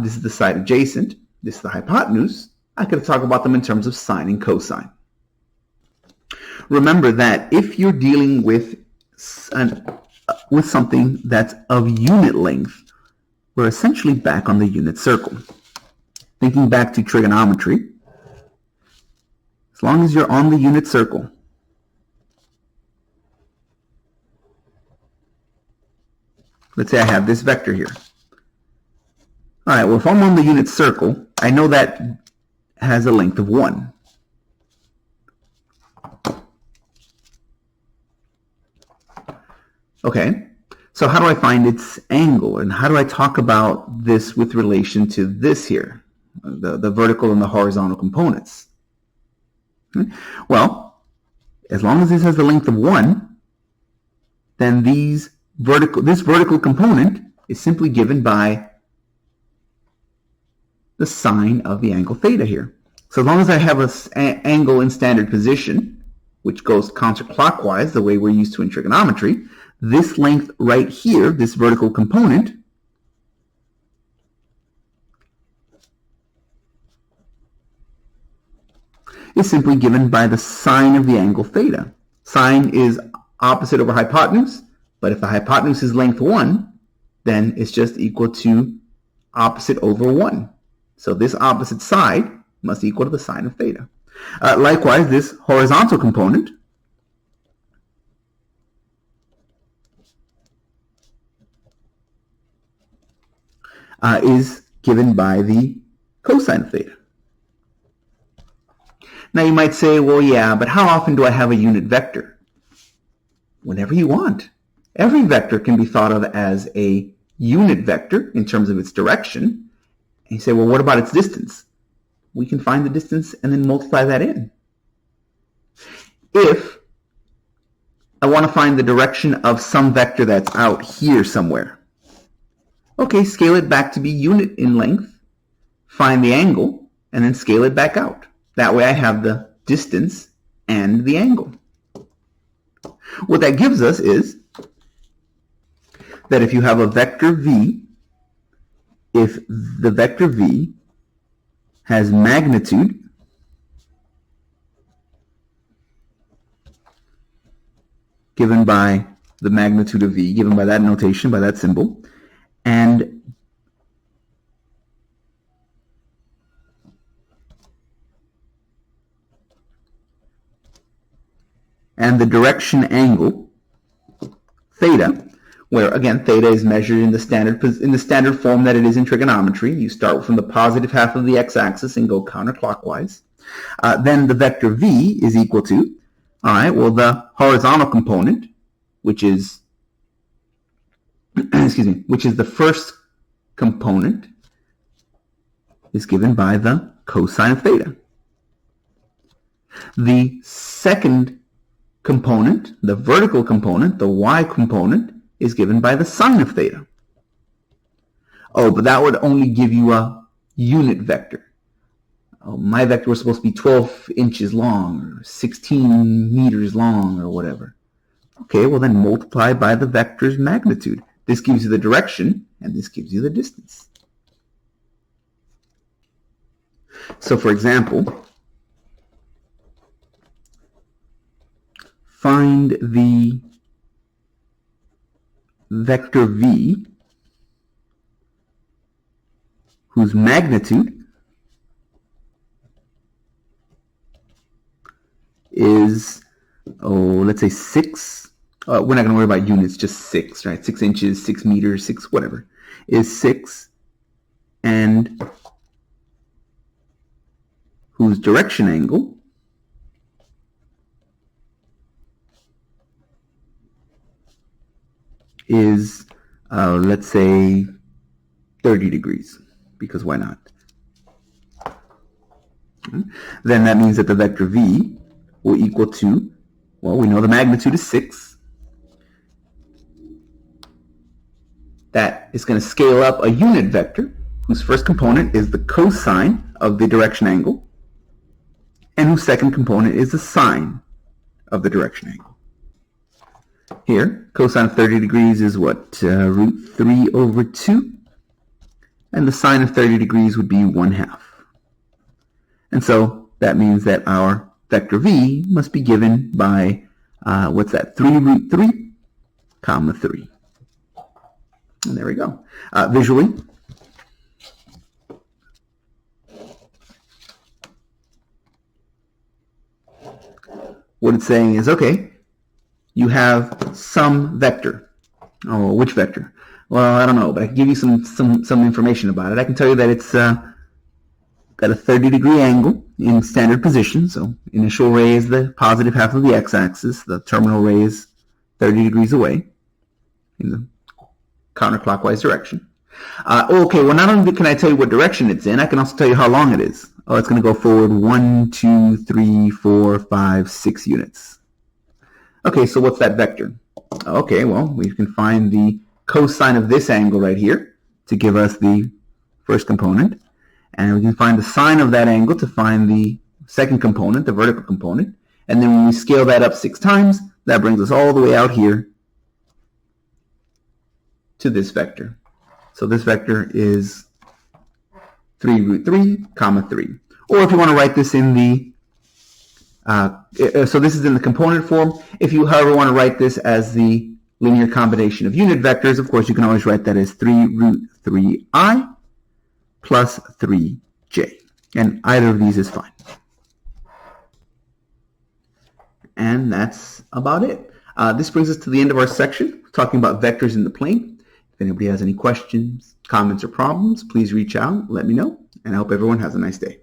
This is the side adjacent. This is the hypotenuse. I could talk about them in terms of sine and cosine. Remember that if you're dealing with something that's of unit length, we're essentially back on the unit circle. Thinking back to trigonometry, as long as you're on the unit circle, let's say I have this vector here. All right, well, if I'm on the unit circle, I know that has a length of 1. Okay, so how do I find its angle, and how do I talk about this with relation to this here, the vertical and the horizontal components? Well, as long as this has the length of 1, then this vertical component is simply given by the sine of the angle theta here. So as long as I have an angle in standard position, which goes counterclockwise the way we're used to in trigonometry, this length right here, this vertical component, is simply given by the sine of the angle theta. Sine is opposite over hypotenuse, but if the hypotenuse is length 1, then it's just equal to opposite over 1. So this opposite side must equal to the sine of theta. Likewise, this horizontal component is given by the cosine of theta. Now you might say, well, yeah, but how often do I have a unit vector? Whenever you want. Every vector can be thought of as a unit vector in terms of its direction. And you say, well, what about its distance? We can find the distance and then multiply that in. If I want to find the direction of some vector that's out here somewhere, okay, scale it back to be unit in length, find the angle, and then scale it back out. That way I have the distance and the angle. What that gives us is that if you have a vector v, if the vector v has magnitude given by the magnitude of v, given by that notation, by that symbol, and the direction angle theta, where again theta is measured in the standard form that it is in trigonometry. You start from the positive half of the x-axis and go counterclockwise. Then the vector v is equal to, all right, well, the horizontal component, which is which is the first component, is given by the cosine of theta. The second component, the vertical component, the y component, is given by the sine of theta. Oh, but that would only give you a unit vector. Oh, my vector was supposed to be 12 inches long, or 16 meters long, or whatever. Okay, well then multiply by the vector's magnitude. This gives you the direction, and this gives you the distance. So for example, find the vector v whose magnitude is, let's say 6. We're not going to worry about units, just 6, right? 6 inches, 6 meters, 6 whatever, is 6, and whose direction angle is, let's say, 30 degrees, because why not? Then that means that the vector v will equal to, well, we know the magnitude is 6. That is going to scale up a unit vector whose first component is the cosine of the direction angle, and whose second component is the sine of the direction angle. Here, cosine of 30 degrees is what? Root 3 over 2. And the sine of 30 degrees would be 1/2. And so that means that our vector v must be given by, what's that? 3 root 3, comma 3. And there we go. Visually, what it's saying is, okay, you have some vector. Oh, which vector? Well, I don't know, but I can give you some information about it. I can tell you that it's got a 30-degree angle in standard position. So initial ray is the positive half of the x-axis. The terminal ray is 30 degrees away in the counterclockwise direction. Okay, well, not only can I tell you what direction it's in, I can also tell you how long it is. Oh, it's going to go forward 1, 2, 3, 4, 5, 6 units. Okay, so what's that vector? Okay, well, we can find the cosine of this angle right here to give us the first component. And we can find the sine of that angle to find the second component, the vertical component. And then when we scale that up 6 times, that brings us all the way out here to this vector. So this vector is 3 root 3, comma 3. Or if you want to write this in the, so this is in the component form. If you, however, want to write this as the linear combination of unit vectors, of course, you can always write that as 3 root 3i plus 3j. And either of these is fine. And that's about it. This brings us to the end of our section, talking about vectors in the plane. If anybody has any questions, comments, or problems, please reach out, let me know, and I hope everyone has a nice day.